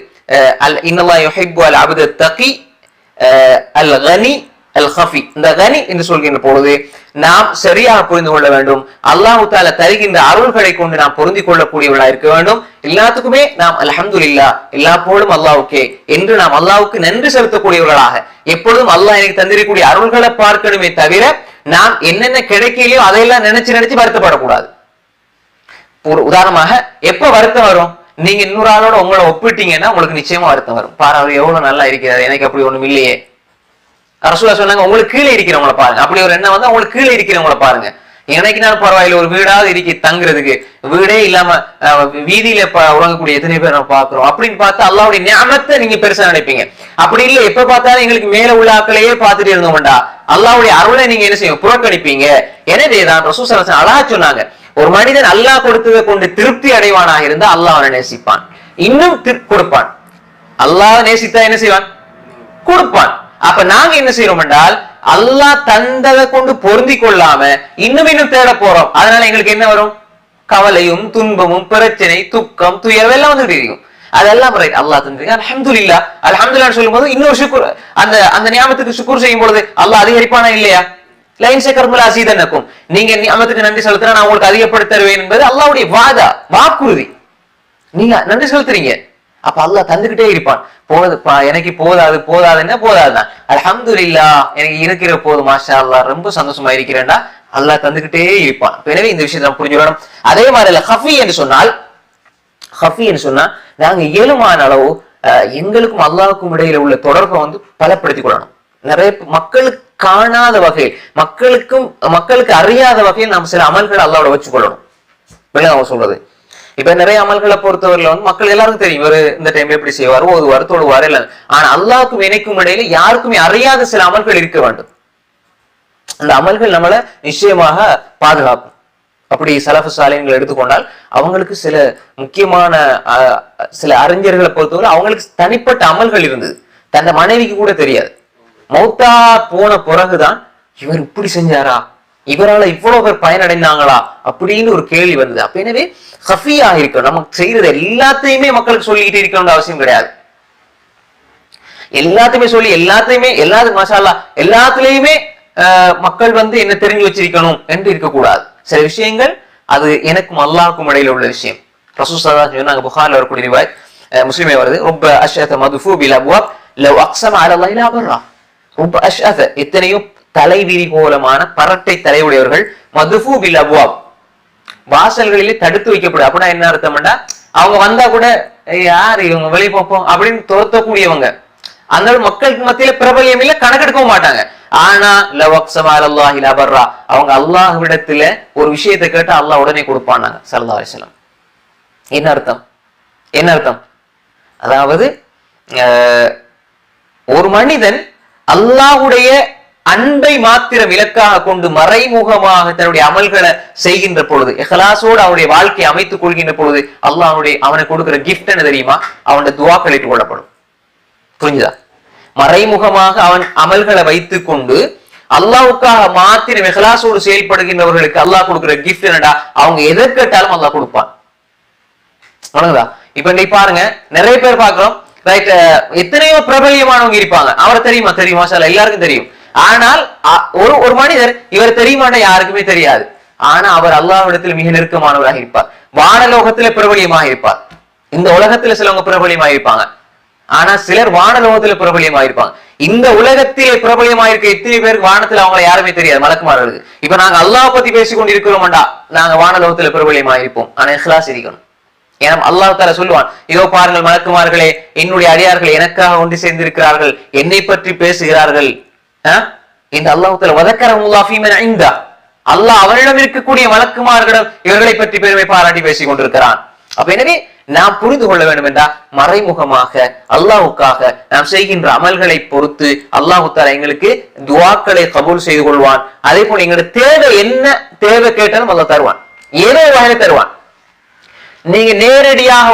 இன்னல்லாஹ் யுஹிப்பு அல் அப்த தகி அல் கனி அல் ஹஃபி, இந்த கனி என்று சொல்கின்ற பொழுது நாம் சரியாக புரிந்து கொள்ள வேண்டும். அல்லாஹ் தஆலா தருகின்ற அருள்களை கொண்டு நாம் பொருந்திக் கொள்ளக்கூடியவர்களாக இருக்க வேண்டும். எல்லாத்துக்குமே நாம் அல்ஹம்துலில்லாஹ், எல்லா போலும் அல்லாஹ்வுக்கே என்று நாம் அல்லாஹ்வுக்கு நன்றி செலுத்தக்கூடியவர்களாக எப்பொழுதும் அல்லாஹ் எனக்கு தந்திருக்கக்கூடிய அருள்களை பார்க்கணுமே தவிர நாம் என்னென்ன கிடைக்கலையோ அதையெல்லாம் நினைச்சு நினைச்சு வருத்தப்படக்கூடாது. ஒரு உதாரணமாக எப்ப வருத்தம் வரும், நீங்க இன்னொரு ஆளோட உங்களை ஒப்பிட்டீங்கன்னா உங்களுக்கு நிச்சயமா வருத்தம் வரும். பாரு அவர் எவ்வளவு நல்லா இருக்கிறார், எனக்கு அப்படி ஒண்ணும் இல்லையே. ரசூலுல்லாஹ் சொன்னாங்க, உங்களுக்கு கீழே இருக்கிறவங்கள பாருங்க. அப்படி ஒரு எண்ணம் வந்து உங்களுக்கு கீழே இருக்கிறவங்கள பாருங்க. எனக்கு நான் பரவாயில்ல, ஒரு வீடாவது இருக்கு தங்குறதுக்கு, வீடே இல்லாம வீதியில உறங்கக்கூடிய எத்தனை பேர் நம்ம பாக்குறோம். அப்படின்னு பார்த்தா அல்லாஹ்வுடைய நிஅமத்தை நீங்க பெருசா நினைப்பீங்க. அப்படி இல்லை, எப்ப பார்த்தாலும் எங்களுக்கு மேல உள்ள ஆக்களையே பார்த்துட்டு இருந்தோம்டா அல்லாஹ்வுடைய அருளை நீங்க என்ன செய்யும், புறக்கணிப்பீங்க. எனவேதான் ரசூல் ஸல்லல்லாஹு அலைஹி வஸல்லம் அழகா சொன்னாங்க, ஒரு மனிதன் அல்லாஹ் கொடுத்ததை கொண்டு திருப்தி அடைவானாக இருந்தா அல்லாஹ் அவனை நேசிப்பான், இன்னும் கொடுப்பான். அல்லாஹ் நேசித்தா என்ன செய்வான், கொடுப்பான். அப்ப நாங்க என்ன செய்யறோம் என்றால் அல்லாஹ் தந்ததை கொண்டு பொருந்தி கொள்ளாம இன்னும் தேட போறோம். அதனால எங்களுக்கு என்ன வரும், கவலையும் துன்பமும் பிரச்சனை துக்கம் துயரம் எல்லாம் வந்துட்டு இருக்கும். அதெல்லாம் அல்லாஹ் தந்திருக்க அல்ஹம்துலில்லாஹ், அல்ஹம்துலில்லாஹ் சொல்லும் போது இன்னொரு ஷுக்ர், அந்த அந்த நியாமத்துக்கு ஷுக்ர் செய்யும் பொழுது அல்லாஹ் அதிகரிப்பானா இல்லையா, லைன் ஷக்கர்துல் அஸீதன்னக்கும், நீங்க நியாமத்துக்கு நன்றி செலுத்தினா நான் உங்களுக்கு அதிகப்படுத்தி தருவேன் என்பது அல்லாஹ்வுடைய வாக்குறுதி. நீங்க நன்றி செலுத்துறீங்க, அப்ப அல்லாஹ் தந்துகிட்டே இருப்பான். போதுப்பா, எனக்கு போதாது போதாதுன்னா போதாதுதான், அல்ஹம்துலில்லாஹ் எனக்கு இருக்கிற போது மாஷா அல்லாஹ் ரொம்ப சந்தோஷமா இருக்கிறேன்டா அல்லாஹ் தந்துகிட்டே இருப்பான். எனவே இந்த விஷயத்தை நம்ம புரிஞ்சுக்கணும். அதே மாதிரி ஹஃபி என்று சொன்னால், ஹஃபி என்று சொன்னா நாங்க இயலுமான அளவு எங்களுக்கும் அல்லாஹ்வுக்கும் இடையில உள்ள தொடர்பை வந்து பலப்படுத்திக் கொள்ளணும். நிறைய மக்களுக்கு காணாத வகையில், மக்களுக்கு அறியாத வகையில் நாம் சில அமல்களை அல்லாஹ்வோட வச்சுக் கொள்ளணும். அவங்க சொல்றது இப்ப நிறைய அமல்களை பொறுத்தவரையில வந்து மக்கள் எல்லாருக்கும் தெரியும், இவர் இந்த டைம் எப்படி செய்வார், ஓதுவார், தொழுவார் எல்லாம். ஆனா அல்லாஹ்வுக்கும் எனக்கும் இடையில யாருக்குமே அறியாத சில அமல்கள் இருக்க வேண்டும். அந்த அமல்கள் நம்மளை நிச்சயமாக பாதுகாக்கும். அப்படி சலஃபு சாலிஹீன்கள் எடுத்துக்கொண்டால் அவங்களுக்கு சில முக்கியமான சில அறிஞர்களை பொறுத்தவரை அவங்களுக்கு தனிப்பட்ட அமல்கள் இருந்தது, தன்னை மனைவிக்கு கூட தெரியாது. மௌத்தா போன பிறகுதான் இவர் இப்படி செஞ்சாரா, இவரால இவ்வளவு பேர் பயனடைந்தாங்களா அப்படின்னு ஒரு கேள்வி வந்தது. அப்ப எனவே ஹஃபியா இருக்கணும். நமக்கு செய்யறது எல்லாத்தையுமே மக்களுக்கு சொல்லிக்கிட்டு இருக்கணும்னு அவசியம் கிடையாது. எல்லாத்தையுமே சொல்லி எல்லாத்துக்கும் மாஷா அல்லாஹ் எல்லாத்துலயுமே மக்கள் வந்து என்ன தெரிஞ்சு வச்சிருக்கணும் என்று இருக்கக்கூடாது. சில விஷயங்கள் அது எனக்கும் அல்லாஹ்வுக்கும் இடையில உள்ள விஷயம். ரசூல் ஸல்லல்லாஹு அலைஹி வஸல்லம் புகாரில வரக்கூடிய ரிவாயத், முஸ்லிமே வருது, ரப்ப அஷ்அத மதுஃபூ பில் அப்வாப் லவ் அக்ஸம அலா அல்லாஹ் லா பர்ரா. ரப்ப அஷ்அத, எத்தனையோ தலைவிரி கோலமான பரட்டை தலையுடையவர்கள், மதுஃபூ பில் அப்வாப், வாசல்களிலே தடுத்து வைக்கப்படும். அப்படின்னா என்ன அர்த்தம்டா, அவங்க வந்தா கூட யாரு இவங்க வெளியே போப்போம் அப்படின்னு துரத்தக்கூடியவங்க. அந்த மக்களுக்கு மத்தியில பிரபலியம் இல்ல, கணக்கெடுக்கவும் மாட்டாங்க. ஆனா அவங்க அல்லாஹ்விடத்துல ஒரு விஷயத்தை கேட்டா அல்லாஹ் உடனே கொடுப்பானாங்க ஸல்லல்லாஹு அலைஹி வஸல்லம். என்ன அர்த்தம், அதாவது ஒரு மனிதன் அல்லாஹ்வுடைய அன்பை மாத்திரம் இலக்காக கொண்டு மறைமுகமாக தன்னுடைய அமல்களை செய்கின்ற பொழுது, இஹ்லாஸோடு அவனுடைய வாழ்க்கையை அமைத்துக் கொள்கின்ற பொழுது அல்லாஹ் அவனுக்கு கொடுக்கிற கிஃப்ட் என்ன தெரியுமா? அவனுடைய துஆக்கள் ஏற்றுக்கொள்ளப்படும். புரிஞ்சுதா? மறைமுகமாக அவன் அமல்களை வைத்துக் கொண்டு அல்லாஹ்வுக்காக மாத்திரம் இஹ்லாஸோடு செயல்படுகின்றவர்களுக்கு அல்லாஹ் கொடுக்கிற கிஃப்ட் என்னடா? அவங்க எதை கேட்டாலும் அல்லாஹ் கொடுப்பான். இப்ப இன்னைக்கு பாருங்க, நிறைய பேர் பாக்குறோம், ரைட், எத்தனையோ பிரபல்யமானவங்க இருப்பாங்க. அவரை தெரியுமா? தெரியுமா? எல்லாருக்கும் தெரியும். ஆனால் ஒரு மனிதர் இவர் தெரியுமாண்டா யாருக்குமே தெரியாது. ஆனா அவர் அல்லாஹ்விடத்தில் மிக நெருக்கமானவராக இருப்பார். வானலோகத்துல பிரபலியமாக இருப்பார். இந்த உலகத்துல சிலவங்க பிரபலியமாக இருப்பாங்க. ஆனா சிலர் வானலோகத்துல பிரபலியமாக இருப்பாங்க. இந்த உலகத்திலே பிரபலியமாக இருக்க இத்தனை பேருக்கு வானத்துல அவங்களை யாருமே தெரியாது, மலக்குமார்களுக்கு. இப்ப நாங்க அல்லாஹ் பத்தி பேசிக்கொண்டு இருக்கிறோம்டா, நாங்க வானலோகத்துல பிரபலியமாக இருப்போம். ஆனா இஹ்லாஸ் இருக்கணும். ஏன்னா அல்லாஹ் தஆலா சொல்லுவான், இதோ பாருங்கள் மலக்குமார்களே, என்னுடைய அடியார்கள் எனக்காக ஒன்று சேர்ந்திருக்கிறார்கள், என்னை பற்றி பேசுகிறார்கள். இந்த அல்லாஹ் தஆலா வதக்கரஹுல்லாஹ் ஃபீமன் இன்தா, அல்லாஹ் அவரிடம் இருக்கக்கூடிய மலக்குமார்களிடம் இவர்களை பற்றி பெருமை பாராட்டி பேசிக் கொண்டிருக்கிறான். அப்ப எனவே நாம் புரிந்து கொள்ள வேண்டும் என்றால், மறைமுகமாக அல்லாஹ்வுக்காக நாம் செய்கின்ற அமல்களை பொறுத்து அல்லாஹ் தஆலா எங்களுக்கு துஆக்களை கபூல் செய்து கொள்வான். அதே போல எங்களுடைய தேவை என்ன தேவை கேட்டாலும் அல்லாஹ் தருவான், ஏதோ வகையில தருவான். நீங்க நேரடியாக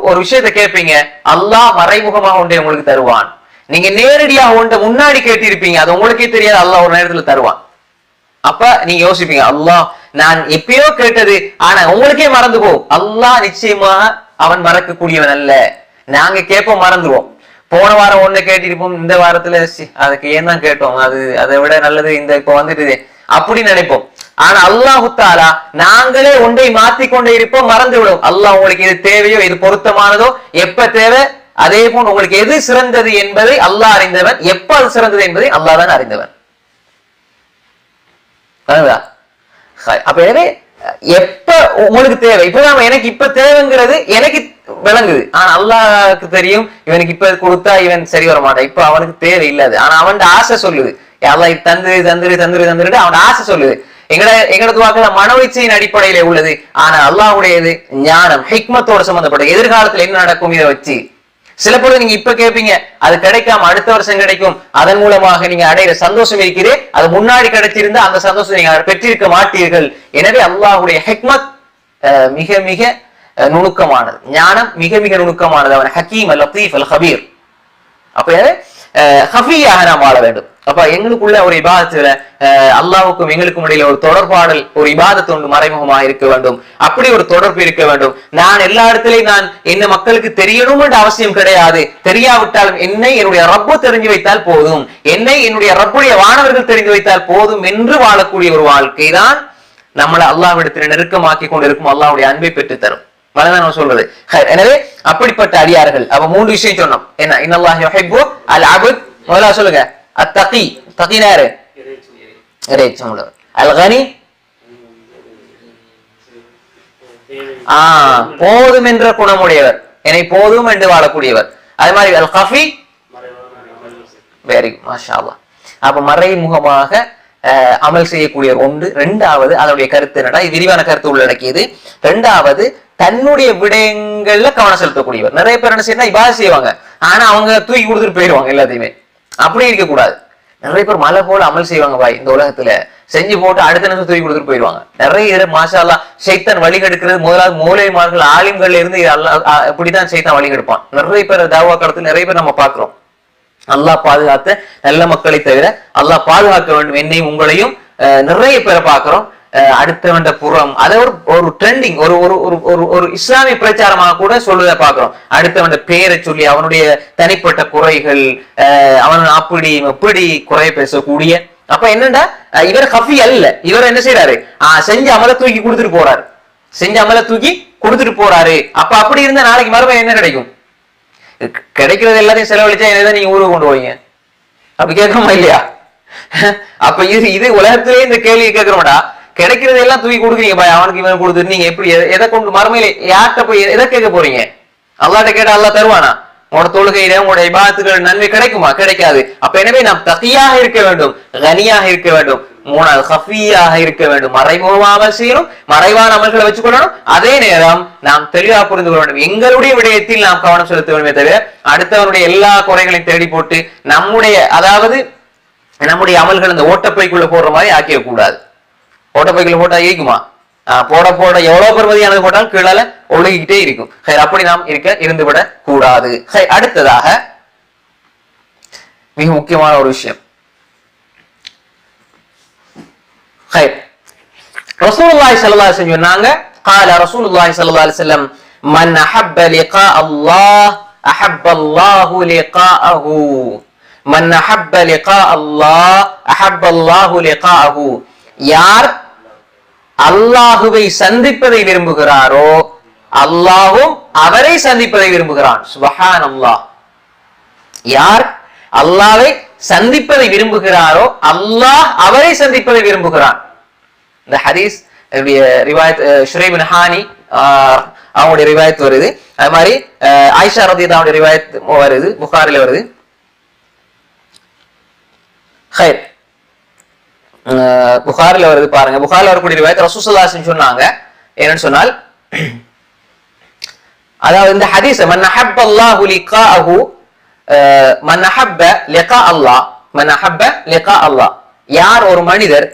ஒரு விஷயத்தை கேட்பீங்க, அல்லாஹ் மறைமுகமாக ஒன்றை உங்களுக்கு தருவான். நீங்க நேரடியாக ஒன்றை முன்னாடி கேட்டிருப்பீங்க, அது உங்களுக்கே தெரியாது, அல்லாஹ் ஒரு நேரத்துல தருவான். அப்ப நீங்க யோசிப்பீங்க, அல்லாஹ் நான் எப்பயோ கேட்டது, ஆனா உங்களுக்கே மறந்து போகும். அல்லாஹ் நிச்சயமாக அவன் மறக்கக்கூடியவன் அல்ல. நாங்க கேட்போம், மறந்துடுவோம். போன வாரம் ஒண்ணு கேட்டிருப்போம், இந்த வாரத்துல அதுக்கு ஏன் தான் கேட்டோம், அதை விட நல்லது இந்த இப்ப வந்துட்டு அப்படின்னு நினைப்போம். ஆனா அல்லாஹு தஆலா நாங்களே ஒன்றை மாத்திக்கொண்டே இருப்போம், மறந்து விடும். அல்லாஹ் உங்களுக்கு எது தேவையோ, எது பொருத்தமானதோ, எப்ப தேவை, அதே போல் உங்களுக்கு எது சிறந்தது என்பதை அல்லாஹ் அறிந்தவன். எப்ப அது சிறந்தது என்பதை அல்லாஹ் தான் அறிந்தவன். அப்ப எனவே எப்ப உங்களுக்கு தேவை, இப்பதான் எனக்கு இப்ப தேவைங்கிறது எனக்கு விளங்குது. ஆனா அல்லாஹ்க்கு தெரியும், இவனுக்கு இப்ப கொடுத்தா இவன் சரி வர மாட்டான், இப்ப அவனுக்கு தேவை இல்லாது. ஆனா அவன் ஆசை சொல்லுது, அல்லாஹ் தந்துரு தந்துரு தந்துரு தந்துரு அவன் ஆசை சொல்லுது. எங்கட துஆக்கள் மனோ இச்சையின் அடிப்படையில உள்ளது. ஆனா அல்லாஹ்வுடையது ஞானம் ஹிக்மத்தோட சம்பந்தப்பட்ட எதிர்காலத்துல என்ன நடக்கும் இதை வச்சு. சில பொழுது நீங்க இப்ப கேட்பீங்க, அது கிடைக்காம அடுத்த வருஷம் கிடைக்கும், அதன் மூலமாக நீங்க அடைகிற சந்தோஷம் இருக்கிறே, அது முன்னாடி கிடைச்சிருந்தா அந்த சந்தோஷம் நீங்க பெற்றிருக்க மாட்டீர்கள். எனவே அல்லாஹ்வுடைய ஹிக்மத் மிக மிக நுணுக்கமானது, ஞானம் மிக மிக நுணுக்கமானது. அவன் ஹக்கீம் அல் லத்தீஃப் அல் ஹபீர். அப்ப ஹஃபியாக நாம் வாழ வேண்டும். அப்ப எங்களுக்குள்ள ஒரு இபாதத்துல அல்லாஹ்வுக்கும் எங்களுக்கும் இடையில ஒரு தொடர்பாடல், ஒரு இபாதத் ஒன்று மறைமுகமாக இருக்க வேண்டும். அப்படி ஒரு தொடர்பு இருக்க வேண்டும். நான் எல்லா இடத்திலையும் நான் என்ன மக்களுக்கு தெரியணும் என்ற அவசியம் கிடையாது. தெரியாவிட்டாலும் என்னை என்னுடைய ரப்பு தெரிஞ்சு வைத்தால் போதும், என்னை என்னுடைய ரப்புடைய வானவர்கள் தெரிந்து வைத்தால் போதும் என்று வாழக்கூடிய ஒரு வாழ்க்கை தான் நம்மளை அல்லாஹ்விடத்தில் நெருக்கமாக்கி கொண்டிருக்கும், அல்லாஹ்வுடைய அன்பை பெற்று தரும். மனதான் சொல்றது. எனவே அப்படிப்பட்ட அடியார்கள், அப்ப 3 விஷயம் சொன்னோம். என்ன? இன்னல்லாஹ் யுஹிப்பு அல் அப்த். முதல்ல சொல்லுங்க, அத்தகி. தகினா யாரு? இறைச்சம் உள்ளவர். அல் கனி, போதும் என்ற குணமுடையவர், என்னை போதும் என்று வாழக்கூடியவர். அதே மாதிரி அல் கஃபி, வெரி மாஷா அல்லாஹ். அப்ப மறைமுகமாக அமல் செய்யக்கூடியவர் ஒன்று. 2வது அதனுடைய கருத்து என்னடா, விரிவான கருத்து உள்ளடக்கியது. 2வது தன்னுடைய விடயங்கள்ல கவனம் செலுத்தக்கூடியவர். நிறைய பேர் என்ன செய்யணும், இபாதத் செய்வாங்க, ஆனா அவங்க தூக்கி கொடுத்துட்டு போயிடுவாங்க எல்லாத்தையுமே. அப்படி இருக்க கூடாது. நிறைய பேர் மலை போல அமல் செய்வாங்க பாய், இந்த உலகத்துல செஞ்சு போட்டு அடுத்த நிமிஷம் தூக்கி கொடுத்துட்டு போயிடுவாங்க. நிறைய மாஷா அல்லாஹ் ஷைத்தான் வழி கெடுக்கிறது முதலாவது மூலைமார்கள் ஆலிம்கள்ல இருந்து இப்படிதான் ஷைத்தான் வழி கெடுப்பான். நிறைய பேர் தாவா காலத்துல நிறைய பேர் நம்ம பாக்குறோம். அல்லாஹ் பாதுகாத்த நல்ல மக்களை தவிர அல்லாஹ் பாதுகாக்க வேண்டும் என்னையும் உங்களையும் நிறைய பேரை பாக்குறோம். அடுத்தவண்ட புறம் அதை ஒரு ட்ரெண்டிங், ஒரு ஒரு ஒரு இஸ்லாமிய பிரச்சாரமாக கூட சொல்லுவதை பாக்குறோம். அடுத்தவண்ட பேரை சொல்லி அவனுடைய தனிப்பட்ட குறைகள், அவன் அப்படி எப்படி குறை பேசக்கூடிய. அப்ப என்னண்டா, இவர் கஃபி அல்ல, இவர் என்ன செய்யறாரு, செஞ்ச அமலை தூக்கி கொடுத்துட்டு போறாரு, செஞ்ச அமலை தூக்கி கொடுத்துட்டு போறாரு. அப்ப அப்படி இருந்தா நாளைக்கு மறுபடியும் என்ன கிடைக்கும்? கிடைக்கிறது எல்லாத்தையும் செலவழிச்சா என்னதான் நீங்க ஊருக்கு கொண்டு போவீங்க? அப்படி கேட்கணுமா இல்லையா? அப்ப இது உலகத்திலேயே இந்த கேள்வி கேட்கிறோம்டா, கிடைக்கிறது எல்லாம் தூக்கி கொடுக்குறீங்க பாய், அவனுக்கு இவன் கொடுத்துட்டு நீங்க எப்படி எதை கொண்டு மறுமையில யார்கிட்ட போய் எதை கேட்க போறீங்க? அல்லாஹ்ட்ட கேட்டா அல்லாஹ் தருவானா? உங்களோட தொழுகையில உங்களுடைய இபாதத்துகள் நன்மை கிடைக்குமா? கிடைக்காது. அப்ப எனவே நாம் தகியாக இருக்க வேண்டும், கனியாக இருக்க வேண்டும். 3வது ஹஃபியாக இருக்க வேண்டும், மறைமுகமாக செய்யணும், மறைவான அமல்களை வச்சுக்கொள்ளணும். அதே நேரம் நாம் தெளிவாக புரிந்து கொள்ள வேண்டும், எங்களுடைய விடயத்தில் நாம் கவனம் செலுத்த வேண்டுமே தவிர அடுத்தவருடைய எல்லா குறைகளையும் தேடி போட்டு நம்முடைய, அதாவது நம்முடைய அமல்கள் அந்த ஓட்டப்பைக்குள்ள போடுற மாதிரி ஆக்கிய கூடாது. ஓட்டப்பைக்குள்ள போட்டா ஈக்குமா? போட போட எவ்வளவு பெருமதியானது போட்டாலும் கீழால ஒழுகிக்கிட்டே இருக்கும். அப்படி நாம் இருந்துவிட கூடாது. அடுத்ததாக மிக முக்கியமான ஒரு விஷயம், ரசூலுல்லாஹி ஸல்லல்லாஹு அலைஹி வஸல்லம் சொன்னாங்க, قال رسول الله صلى الله عليه وسلم من احب لقاء الله احب الله لقاءه من احب لقاء الله احب الله لقاءه. யார் அல்லாஹுவை சந்திப்பதை விரும்புகிறாரோ அல்லாஹ்வும் அவரை சந்திப்பதை விரும்புகிறான். சுப்ஹானல்லாஹ். யார் அல்லாஹ்வை சந்திப்பதை விரும்புகிறாரோ அல்லாஹ் அவரை சந்திப்பதை விரும்புகிறான். இந்த ஹதீஸ் ரிவாயத் ஷுரைப் பின் ஹானி அவங்களுடைய ரிவாயத் வருது. அது மாதிரி ஆயிஷா ரலியல்லாஹு ரிவாயத் வருது, புகாரில வருது. ஹைர், புகாரில வருது பாருங்க. புகாரில வரக்கூடிய ரிவாயத் ரசூலுல்லாஹி ஸல்லல்லாஹு அலைஹி வஸல்லம் சொன்னாங்க என்னன்னு சொன்னால், அதாவது இந்த ஹதீஸ் மன் அஹப்ப அல்லாஹு லிகாஅஹு மன் அஹப்ப லிகா அல்லாஹ் மன் அஹப்ப லிகா அல்லாஹ். யார் ஒரு மனிதர்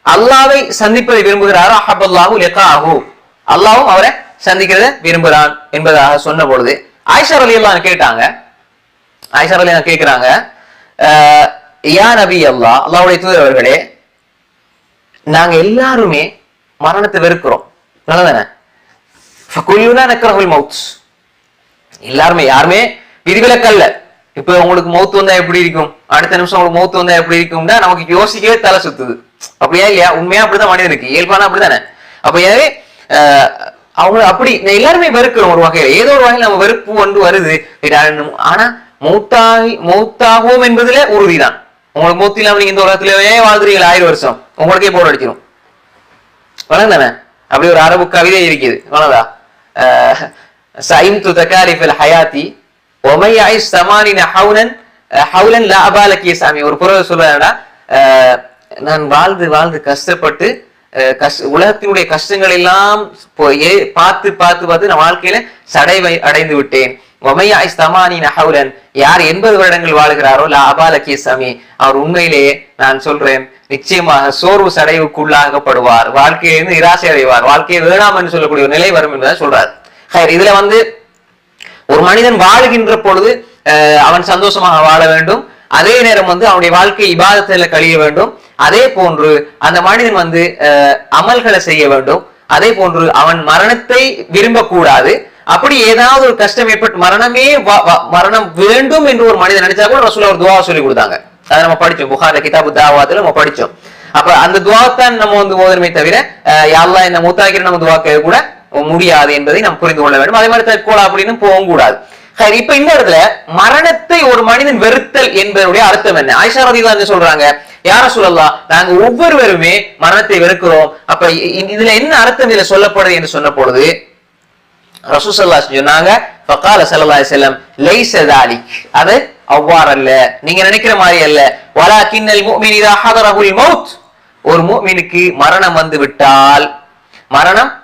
அல்லாஹ்வை சந்திப்பதை விரும்புகிறாரோ அஹப்பல்லாஹு லிகாஅஹு, அல்லாஹ்வும் அவரை சந்திக்கிறத விரும்புகிறான் என்பதாக சொன்ன பொழுது ஆயிஷா ரலியல்லாஹு அன்ஹா கேட்டாங்க. ஆயிஷா ரலியல்லாஹு அன்ஹா கேக்குறாங்க, யா நபி அல்லாஹ், அல்லாஹ்வுடைய தூதர் அவர்களே, நாங்க எல்லாருமே மரணத்தை வெறுக்கிறோம், நல்லதானே? ஃபகுல்லுனா நக்ரஹுல் மௌத், எல்லாருமே யாருமே விதிவிலக்கல்ல. இப்ப உங்களுக்கு மௌத் வந்தா எப்படி இருக்கும், அடுத்த நிமிஷம் உங்களுக்கு மௌத் வந்தா எப்படி இருக்கும்னா நமக்கு யோசிக்கவே தலை சுத்துது. அப்படியா இல்லையா? உண்மையா அப்படிதான் மனிதனுக்கு இயல்பான அப்படித்தானே? அப்ப எனவே அவங்க அப்படி எல்லாருமே வெறுக்கிறோம் ஒரு வகையில, ஏதோ ஒரு வகையில் நம்ம வெறுப்பு ஒன்று வருது. ஆனா மௌத்தாகும் என்பதுல உறுதிதான். உங்களுக்கு மௌத்து இல்லாம நீங்க இந்த உலகத்திலேயே வாழ்றீங்க 1000 வருஷம், உங்களுக்கே போர் அடிச்சிடும், வளர்ந்தானே? அப்படி ஒரு அரபு கவிதை இருக்குது, வளர்ந்தா சைம்து தகாலிஃபில் ஹயாத்தி ஒமை ஐஸ் சமானின ஹவுலன் ஹவுலன் லா அபாலக்கிய சாமி. ஒரு புறவை சொல்றா, நான் வாழ்ந்து வாழ்ந்து கஷ்டப்பட்டு உலகத்தினுடைய கஷ்டங்கள் எல்லாம் பார்த்து பார்த்து பார்த்து நான் வாழ்க்கையில சடைவை அடைந்து விட்டேன். யார் 80 வருடங்கள் வாழ்கிறாரோ லா அபாலக்கிய சாமி, அவர் உண்மையிலேயே நான் சொல்றேன் நிச்சயமாக சோர்வு சடைவுக்குள்ளாகப்படுவார், வாழ்க்கையிலிருந்து நிராசை அடைவார், வாழ்க்கையை வேணாம் என்று சொல்லக்கூடிய ஒரு நிலை வரும் என்பதை சொல்றார். இதுல ஒரு மனிதன் வாழுகின்ற பொழுது அவன் சந்தோஷமாக வாழ வேண்டும், அதே நேரம் அவனுடைய வாழ்க்கை இபாதத்துல கழிய வேண்டும், அதே போன்று அந்த மனிதன் அமல்களை செய்ய வேண்டும், அதே போன்று அவன் மரணத்தை விரும்பக்கூடாது. அப்படி ஏதாவது ஒரு கஷ்டம் ஏற்பட்டு மரணம் வேண்டும் என்று ஒரு மனிதன் நினைச்சா கூட ரசூலுல்லாஹ் ஒரு துஆ சொல்லி கொடுத்தாங்க. அதை நம்ம படிச்சோம், புகாரி கிதாபு தாவாத்துல நம்ம படிச்சோம். அப்ப அந்த துஆத்தான் நம்ம ஓதுமே தவிர யா அல்லாஹ் என்ன மூத்தாக்கிற நம்ம துஆ கேட்க கூட முடியாது என்பதை நாம் புரிந்து கொள்ள வேண்டும். அதே மாதிரி தற்கொலை அப்படின்னு போகவும் கூடாது. இப்ப இந்த இடத்துல மரணத்தை ஒரு மனிதன் வெறுத்தல் என்பதனுடைய அர்த்தம் என்ன? ஆயிஷா ரலியல்லாஹு அன்ஹா சொல்றாங்க, யா ரசூலல்லாஹ், நாங்க ஒவ்வொருவருமே மரணத்தை வெறுக்கிறோம், அப்ப இதுல என்ன அர்த்தம் இதுல சொல்லப்படுது என்று சொன்ன பொழுது ரசூல் ஸல்லல்லாஹு அலைஹி வஸல்லம் சொன்னாங்க, ஃபகால ஸல்லல்லாஹு அலைஹி வஸல்லம் லைஸ ذلك, அது அவ்வாறு அல்ல, நீங்க நினைக்கிற மாதிரி அல்ல. வலாக்கின்னல் முஃமின் இதா ஹதரஹுல் மௌத், ஒரு முஃமினுக்கு மரணம்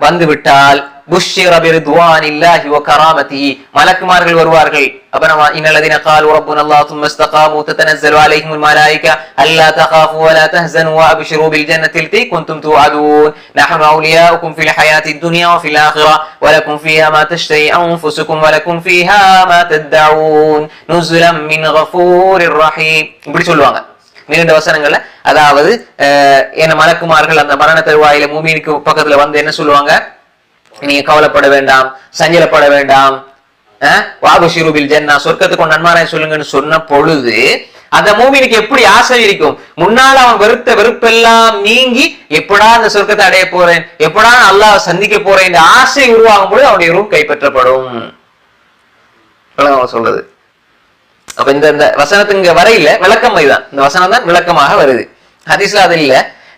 வந்து விட்டால் புஷ்ஷிர பிரிதுவானில்லாஹி வ கராமத்திஹி, மலக்குமார்கள் வருவார்கள். அப்ப நம்ம இன்னல்லதீன காலு ரப்புனல்லாஹ் தும்ம இஸ்தகாமு ததனஸ்ஸலு அலைஹிமுல் மலாயிகா அல்லா தகாஃபு வ லா தஹ்ஸனு வ அப்ஷிரு பில் ஜன்னத்தி அல்லதி குன்தும் துஅதூன் நஹ்னு அவுலியாஉக்கும் ஃபில் ஹயாத்தித் துன்யா வ ஃபில் ஆখিরাহ வ லகும் ஃபீஹா மா தஷ்தஹி அன்ஃபுசுக்கும் வ லகும் ஃபீஹா மா ததஊன் நுஸுலம் மின் கஃபூரிர் ரஹீம். இப்படி சொல்லுவாங்க நீண்ட வசனங்கள்ல. அதாவது என்ன மலக்குமார்கள் அந்த மரண தருவாயில மூமினுக்கு பக்கத்துல என்ன சொல்லுவாங்க, நீங்க கவலைப்பட வேண்டாம், சஞ்சலப்பட வேண்டாம், வாபஷிரு பில் ஜன்னா, சொர்க்கத்துக்கு நன்மாராய் சொல்லுங்கன்னு சொன்ன பொழுது அந்த மூமினுக்கு எப்படி ஆசை இருக்கும், முன்னால அவன் வெறுத்த வெறுப்பெல்லாம் நீங்கி எப்படா அந்த சொர்க்கத்தை அடைய போறேன், எப்படா அல்லாஹ் சந்திக்க போறேன் இந்த ஆசை உருவாகும் பொழுது அவனுடைய ரூம் கைப்பற்றப்படும் சொல்றது. அப்ப இந்த வசனத்துக்கு வரையில விளக்கம் இதுதான், இந்த வசனம் தான் விளக்கமாக வருது. ஹதீஸ்ல அது இல்ல.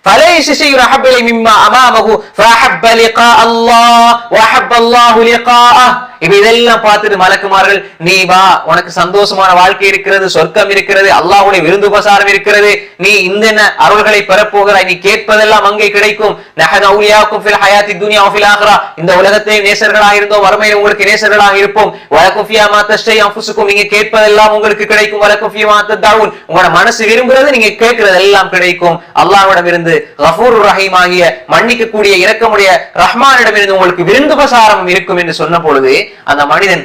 فليس شيء أحب إليه مما أمامه فأحب لقاء الله وأحب الله لقاءه. இப்ப இதெல்லாம் பார்த்துட்டு மலக்குமார்கள், நீ வா, உனக்கு சந்தோஷமான வாழ்க்கை இருக்கிறது, சொர்க்கம் இருக்கிறது, அல்லாஹ்வுடைய விருந்து உபசாரம் இருக்கிறது, நீ இந்த அருள்களை பெறப்போகிறாய், நீ கேட்பதெல்லாம் அங்கே கிடைக்கும். நஹனு அவுலியாக்கும் ஃபில் ஹயாத்தி துன்யா வ ஃபில் ஆகிரா, இந்த உலகத்திலே நேசர்களாக இருந்தோம், மறுமையில் உங்களுக்கு நேசர்களாக இருப்போம். வலக்கும் ஃபியா மா தஷ்தை அன்ஃபுசுக்கும், நீங்க கேட்பதெல்லாம் உங்களுக்கு கிடைக்கும். வலக்கும் ஃபியா மா ததஊன், உங்களோட மனசு விரும்புறது நீங்க கேட்கிறது எல்லாம் கிடைக்கும். அல்லாஹ்விடம் இருந்து கஃபூர் ரஹீம் ஆகிய மன்னிக்க கூடிய இரக்கமுடைய ரஹ்மானிடம் இருந்து உங்களுக்கு விருந்து உபசாரம் இருக்கும் என்று சொன்ன பொழுது அந்த மனிதன்,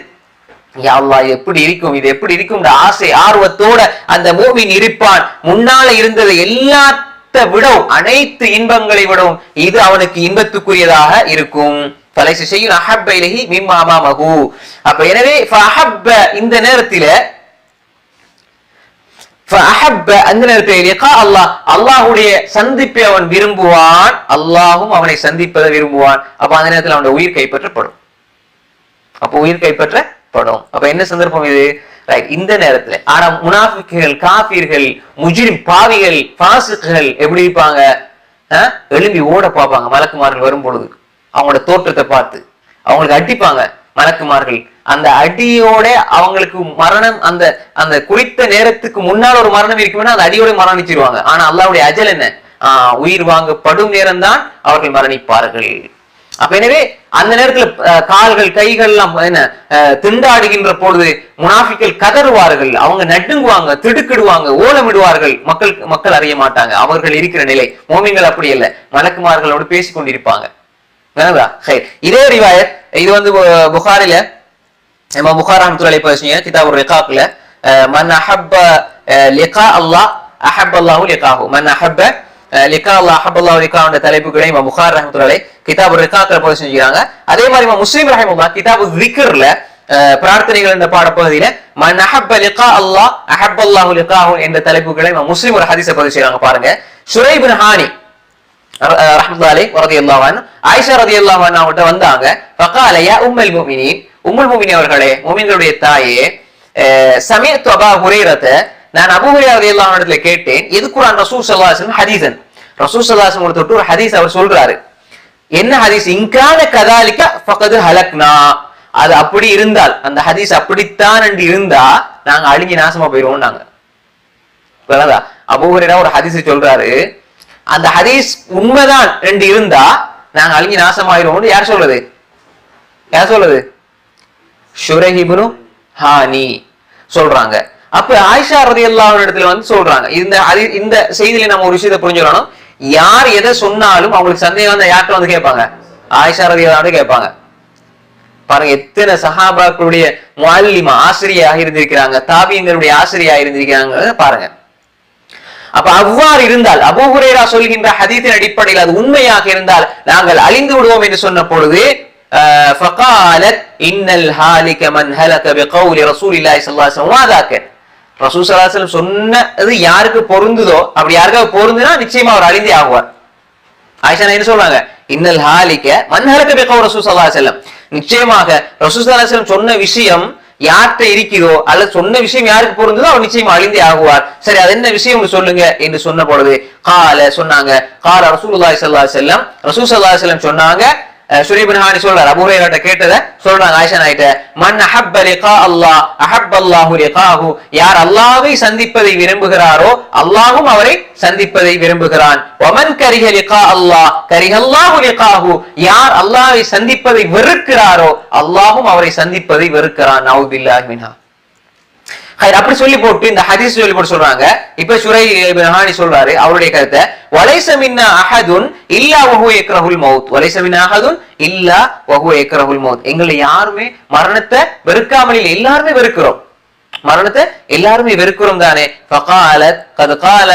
யா அல்லாஹ் எப்படி இருக்கும், இது எப்படி இருக்கும் ஆசை ஆர்வத்தோட அந்த மூமின் இருப்பான். முன்னால இருந்தது எல்லாத்த விடவும், அனைத்து இன்பங்களை விடவும் இது அவனுக்கு இன்பத்துக்குரியதாக இருக்கும். பலைசு செய்யும் அஹப்ப இலைஹி மிம்மா அமாமஹு. அப்ப எனவே ஃபஅஹப்ப, இந்த நேரத்தில ஃபஅஹப்ப, அந்த நேரத்தில் லிகா அல்லாஹ், அல்லாஹ்வுடைய சந்திப்பை அவன் விரும்புவான், அல்லாஹ்வும் அவனை சந்திப்பதை விரும்புவான். அப்ப அந்த நேரத்தில் அவனுடைய உயிர் கைப்பற்றப்படும். அப்ப உயிர் கைப்பற்றப்படும். அப்ப என்ன சந்தர்ப்பம் இது? இந்த நேரத்துல. ஆனா முனாஃபிக்குகள், காஃபிர்கள், முஜ்ரிம், பாவிகள், ஃபாசிக்குகள் எப்படி இருப்பாங்க? எழும்பி ஓட பார்ப்பாங்க மலக்குமார்கள் வரும் பொழுது. அவங்களோட தோற்றத்தை பார்த்து அவங்களுக்கு அடிப்பாங்க மலக்குமார்கள். அந்த அடியோட அவங்களுக்கு மரணம், அந்த அந்த குறித்த நேரத்துக்கு முன்னால் ஒரு மரணம் இருக்குன்னா அந்த அடியோட மரணிச்சிருவாங்க. ஆனா அல்லாஹ்வுடைய அஜல் என்ன? உயிர் வாங்கப்படும் நேரம் தான் அவர்கள் மரணிப்பார்கள். அப்ப எனவே அந்த நேரத்துல கால்கள் கைகள் எல்லாம் என்ன திண்டாடுகின்ற பொழுது முனாஃபிக்கள் கதறுவார்கள், அவங்க நடுங்குவாங்க, திடுக்கிடுவாங்க, ஓலமிடுவார்கள். மக்கள் அறிய மாட்டாங்க அவர்கள் இருக்கிற நிலை. மோமின்கள் அப்படி இல்லை, மலக்குமார்களோடு பேசிக் கொண்டிருப்பாங்க. இதே ரிவாயத் இது புகாரில புகார் ரஹ்மத்துல்லாஹி அலைஹி கிதாபுர் ரிகாக்ல மன் அஹப்ப லிகா அல்லாஹ் அஹப்ப அல்லாஹு லிகாஹு, மன் அஹப்ப லிகா அல்லாஹ் அஹப்ப அல்லாஹு லிகாஹு தலைப்புகளை புகார் ரஹ்மத்துல்லாஹி கிதாபுர் ரிகாக்ல பதிவு செஞ்சுக்கிறாங்க. அதே மாதிரி முஸ்லிம் ரஹிமஹுல்லாஹ் கிதாபு ஸிக்ர்ல பிரார்த்தனைகள் என்ற பாடப்பகுதியில மன் அஹப்ப லிகா அல்லாஹ் அஹப்ப அல்லாஹு லிகாஹு என்ற தலைப்புகளை முஸ்லிம் ஒரு ஹதீஸை பதிவு செய்றாங்க. பாருங்க, ஷுரைப் இப்னு ஹானி ரஹ்மத்துல்லாஹி ரலியல்லாஹு அன்ஹு ஆயிஷா ரலியல்லாஹு அன்ஹா கிட்ட வந்தாங்க. ஃபகால யா உம்முல் முஃமினீன், உம்முல் முஃமினீன் அவர்களே, முஃமின்களுடைய தாயே, சமீஅத்து அபூ ஹுரைரத, நான் அபூ ஹுரைரா ரலியல்லாஹு அன்ஹு இடத்துல கேட்டேன். எதுக்குரான் ரசூல் ஸல்லல்லாஹு அலைஹி வஸல்லம் ஹதீஸன், ரசூல் ஸல்லல்லாஹு அலைஹி வஸல்லம் தொட்டு ஒரு ஹதீஸ் அவர் சொல்றாரு. என்ன ஹதீஸ்? இன்கான கதாலிக ஃபகத் ஹலக்னா, அது அப்படி இருந்தால், அந்த ஹதீஸ் அப்படித்தான் என்று இருந்தா நாங்க அழிஞ்சு நாசமா போயிடுவோம். நாங்க அபூ ஹுரைரா ஒரு ஹதீஸ் சொல்றாரு, அந்த ஹதீஸ் உண்மைதான் என்று இருந்தா நாங்க அழிஞ்சு நாசமாயிரும். யார் சொல்றது? யார் சொல்றது? ஷுரைப் இப்னு ஹானி சொல்றாங்க. அப்ப ஆயிஷா ரலியல்லாஹு அன்ஹா இடத்துல சொல்றாங்க. இந்த செய்தியில நம்ம ஒரு விஷயத்தை புரிஞ்சுக்கணும். யார் எதை சொன்னாலும் அவங்களுக்கு சந்தேகம் யார்கிட்ட கேட்பாங்க? ஆயிஷா ரலியல்லாஹு அன்ஹா கேட்பாங்க. பாருங்க, எத்தனை சஹாபாக்களுடைய முஅல்லிமா, ஆசிரியாக இருந்திருக்கிறாங்க, தாபியங்களுடைய ஆசிரியாக இருந்திருக்கிறாங்க. பாருங்க, அப்ப அவ்வாறு இருந்தால், அபூ ஹுரைரா சொல்கின்ற ஹதீஸின் அடிப்படையில் அது உண்மையாக இருந்தால் நாங்கள் அழிந்து விடுவோம் என்று சொன்ன பொழுது فقالت ان الهالك من هلك بقول رسول الله صلى الله عليه وسلم وذاك, ரசூல் ஸல்லல்லாஹு அலைஹி வஸல்லம் சொன்னது யாருக்கு பொருந்துதோ, அப்படி யாருக்காவது பொருந்துனா நிச்சயமா அவர் அழிந்தே ஆகுவார். ஆயிஷா என்ன சொல்றாங்க? இன்னல் ஹாலிக மன் ஹலக பிகௌல் ரசூல் ஸல்லல்லாஹு அலைஹி வஸல்லம், நிச்சயமாக ரசூல் ஸல்லல்லாஹு அலைஹி வஸல்லம் சொன்ன விஷயம் யார்கிட்ட இருக்கிறோ அல்லது சொன்ன விஷயம் யாருக்கு பொருந்ததோ அவர் நிச்சயமா அழிந்தே ஆகுவார். சரி, அது என்ன விஷயம் சொல்லுங்க என்று சொன்ன பொழுது சொன்னாங்க கால ரசூலுல்லாஹி ஸல்லல்லாஹு அலைஹி வஸல்லம், ரசூல் ஸல்லல்லாஹு அலைஹி வஸல்லம் சொன்னாங்க. ஷுரைப் இப்னு ஹானி சொல்றார், அபூ ஹுரைரா கேட்டத சொல்றாங்க ஆயிஷா நாயிட்ட, மன் அஹப்ப லிகா அல்லாஹ் அஹப்ப அல்லாஹு லிகாஹு, யார் அல்லாஹ்வை சந்திப்பதை விரும்புகிறாரோ அல்லாஹ்வும் அவரை சந்திப்பதை விரும்புகிறான். வமன் கரிஹ லிகா அல்லாஹ் கரிஹ அல்லாஹு லிகாஹு, யார் அல்லாஹ்வை சந்திப்பதை வெறுக்கிறாரோ அல்லாஹ்வும் அவரை சந்திப்பதை வெறுக்கிறான். நவுபில்லாஹி மின்ஹா. அப்படி சொல்லி போட்டு இந்த ஹதீஸ் சொல்லி போட்டு சொல்றாங்க. இப்ப ஷுரைப் இப்னு ஹானி சொல்றாரு அவருடைய கருத்தை, வலைஸ மின்னா அஹதுன் இல்லா வஹுவ யக்ரஹுல் மௌத், வலைஸ மின்னா அஹதுன் இல்லா வஹுவ யக்ரஹுல் மௌத், எங்களை யாருமே மரணத்தை வெறுக்காமல் இல்லை, எல்லாருமே வெறுக்கிறோம், மரணத்தை எல்லாருமே வெறுக்கிறோம் தானே. ஃபகாலத் கத் கால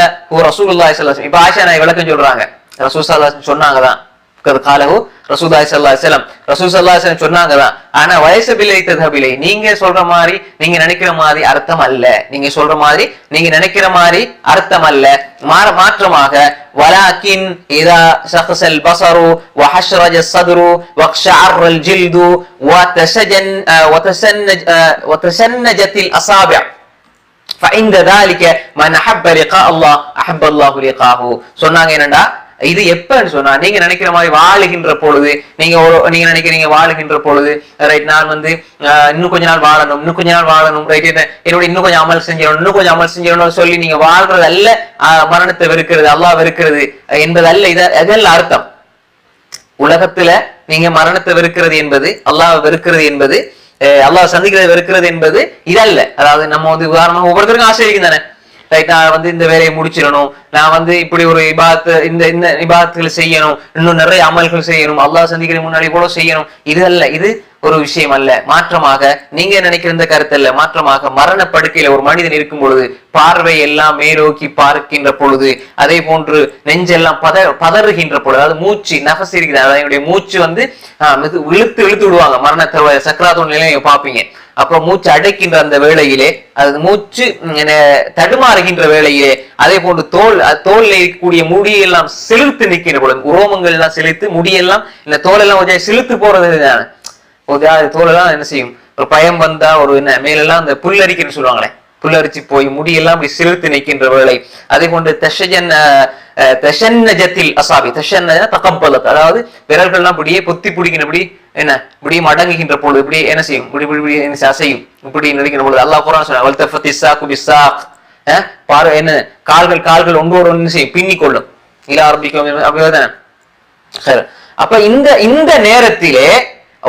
ரசூலுல்லாஹி ஸல்லல்லாஹு அலைஹி வஸல்லம், இப்ப ஆயிஷா நாய் விளக்கம் சொல்றாங்க, ரசூல் ஸல்லல்லாஹு அலைஹி வஸல்லம் சொன்னாங்கதான், கத் காலஹு ரசூலுல்லாஹி ஸல்லல்லாஹு அலைஹி வஸல்லம், ரசூல் ஸல்லல்லாஹு அலைஹி வஸல்லம் சொன்னாங்கதான். ஆனா வயசு பிள்ளை ததபிலை, நீங்க சொல்ற மாதிரி நீங்க நினைக்கிற மாதிரி அர்த்தம் அல்ல, நீங்க சொல்ற மாதிரி நீங்க நினைக்கிற மாதிரி அர்த்தம் அல்ல, மாற்றமாக வலாக்கின் இதா ஷഖஸல் பஸரு வஹஷ்ரஜஸ் ஸத்ரு வக்ஷஅர்ரல் ஜில்து வதசன்னஜத்தில் அஸாபி' فعند ذلك من احب لقاء الله احب الله لقاءه. சொன்னாங்க என்னடா, இது எப்பன்னு சொன்னா நீங்க நினைக்கிற மாதிரி வாழுகின்ற பொழுது, நீங்க நினைக்கிறீங்க வாழுகின்ற பொழுது ரைட் நான் வந்து இன்னும் கொஞ்ச நாள் வாழணும், இன்னும் கொஞ்ச நாள் வாழணும், ரைட் என்னோட இன்னும் கொஞ்சம் அமல் செஞ்சிடணும், இன்னும் கொஞ்சம் அமல் செஞ்சிடணும் சொல்லி நீங்க வாழ்றது அல்ல மரணத்தை வெறுக்கிறது, அல்லாஹ் வெறுக்கிறது என்பது அல்ல. இதெல்லாம் அர்த்தம். உலகத்துல நீங்க மரணத்தை வெறுக்கிறது என்பது, அல்லாஹ் வெறுக்கிறது என்பது, அல்லாஹ் சந்திக்கிறதை வெறுக்கிறது என்பது இதல்ல. அதாவது நம்ம வந்து உதாரணமா ஒவ்வொருத்தருக்கும் ஆசை இருக்கும் தானே, ரைட் நான் வந்து இந்த வேலையை முடிச்சிடணும், நான் வந்து இப்படி ஒரு இந்த இபாதத்துகள் செய்யணும், இன்னும் நிறைய அமல்கள் செய்யணும், அல்லாஹ் சந்திக்கிற முன்னாடி போல செய்யணும். இது அல்ல, இது ஒரு விஷயம் அல்ல. மாற்றமாக நீங்க நினைக்கிற இந்த கருத்து அல்ல. மாற்றமாக மரண படுக்கையில ஒரு மனிதன் இருக்கும் பொழுது பார்வை எல்லாம் மேலோக்கி பார்க்கின்ற பொழுது, அதே போன்று நெஞ்செல்லாம் பதறுகின்ற பொழுது, அதாவது மூச்சு நஃபஸ் இருக்குது, அதாவது என்னுடைய மூச்சு வந்து இழுத்து விடுவாங்க மரண தருவாய் சக்கராத்தோட நிலையை பார்ப்பீங்க. அப்புறம் மூச்சு அடைக்கின்ற அந்த வேளையிலே, அது மூச்சு தடுமாறுகின்ற வேளையிலே, அதே போன்று தோல்ல இருக்கக்கூடிய முடியெல்லாம் செலுத்து நிற்கின்ற பொழுது, உரோமங்கள் எல்லாம் செலுத்து முடியெல்லாம் இந்த தோலெல்லாம் கொஞ்சம் செலுத்து போறது தானே. தோலெல்லாம் என்ன செய்யும், ஒரு பயம் வந்தா ஒரு என்ன மேலெல்லாம் அந்த புல்லரிக்குன்னு சொல்லுவாங்களே, புல்லரிச்சு போய் முடியெல்லாம் அப்படி செலுத்து நிற்கின்ற வேளை. அதே போன்று தஷன்னஜத்தில் அசாபி, தஷன்னஜ தகப்பலத், அதாவது விரல்கள்லாம் இப்படியே பொத்தி பிடிக்கின்றபடி என்ன இப்படி மடங்குகின்ற பொழுது இப்படி என்ன செய்யும், இப்படி அசையும், இப்படி நினைக்கின்ற பொழுது அல்லாஹ் குர்ஆன் சொன்னான் பாரு என்ன கால்கள் ஒன்றோடு ஒன்று செய்யும், பின்னிக்கொள்ளும் இல்ல ஆரம்பிக்கும் அப்படிதானே. அப்ப இந்த நேரத்திலே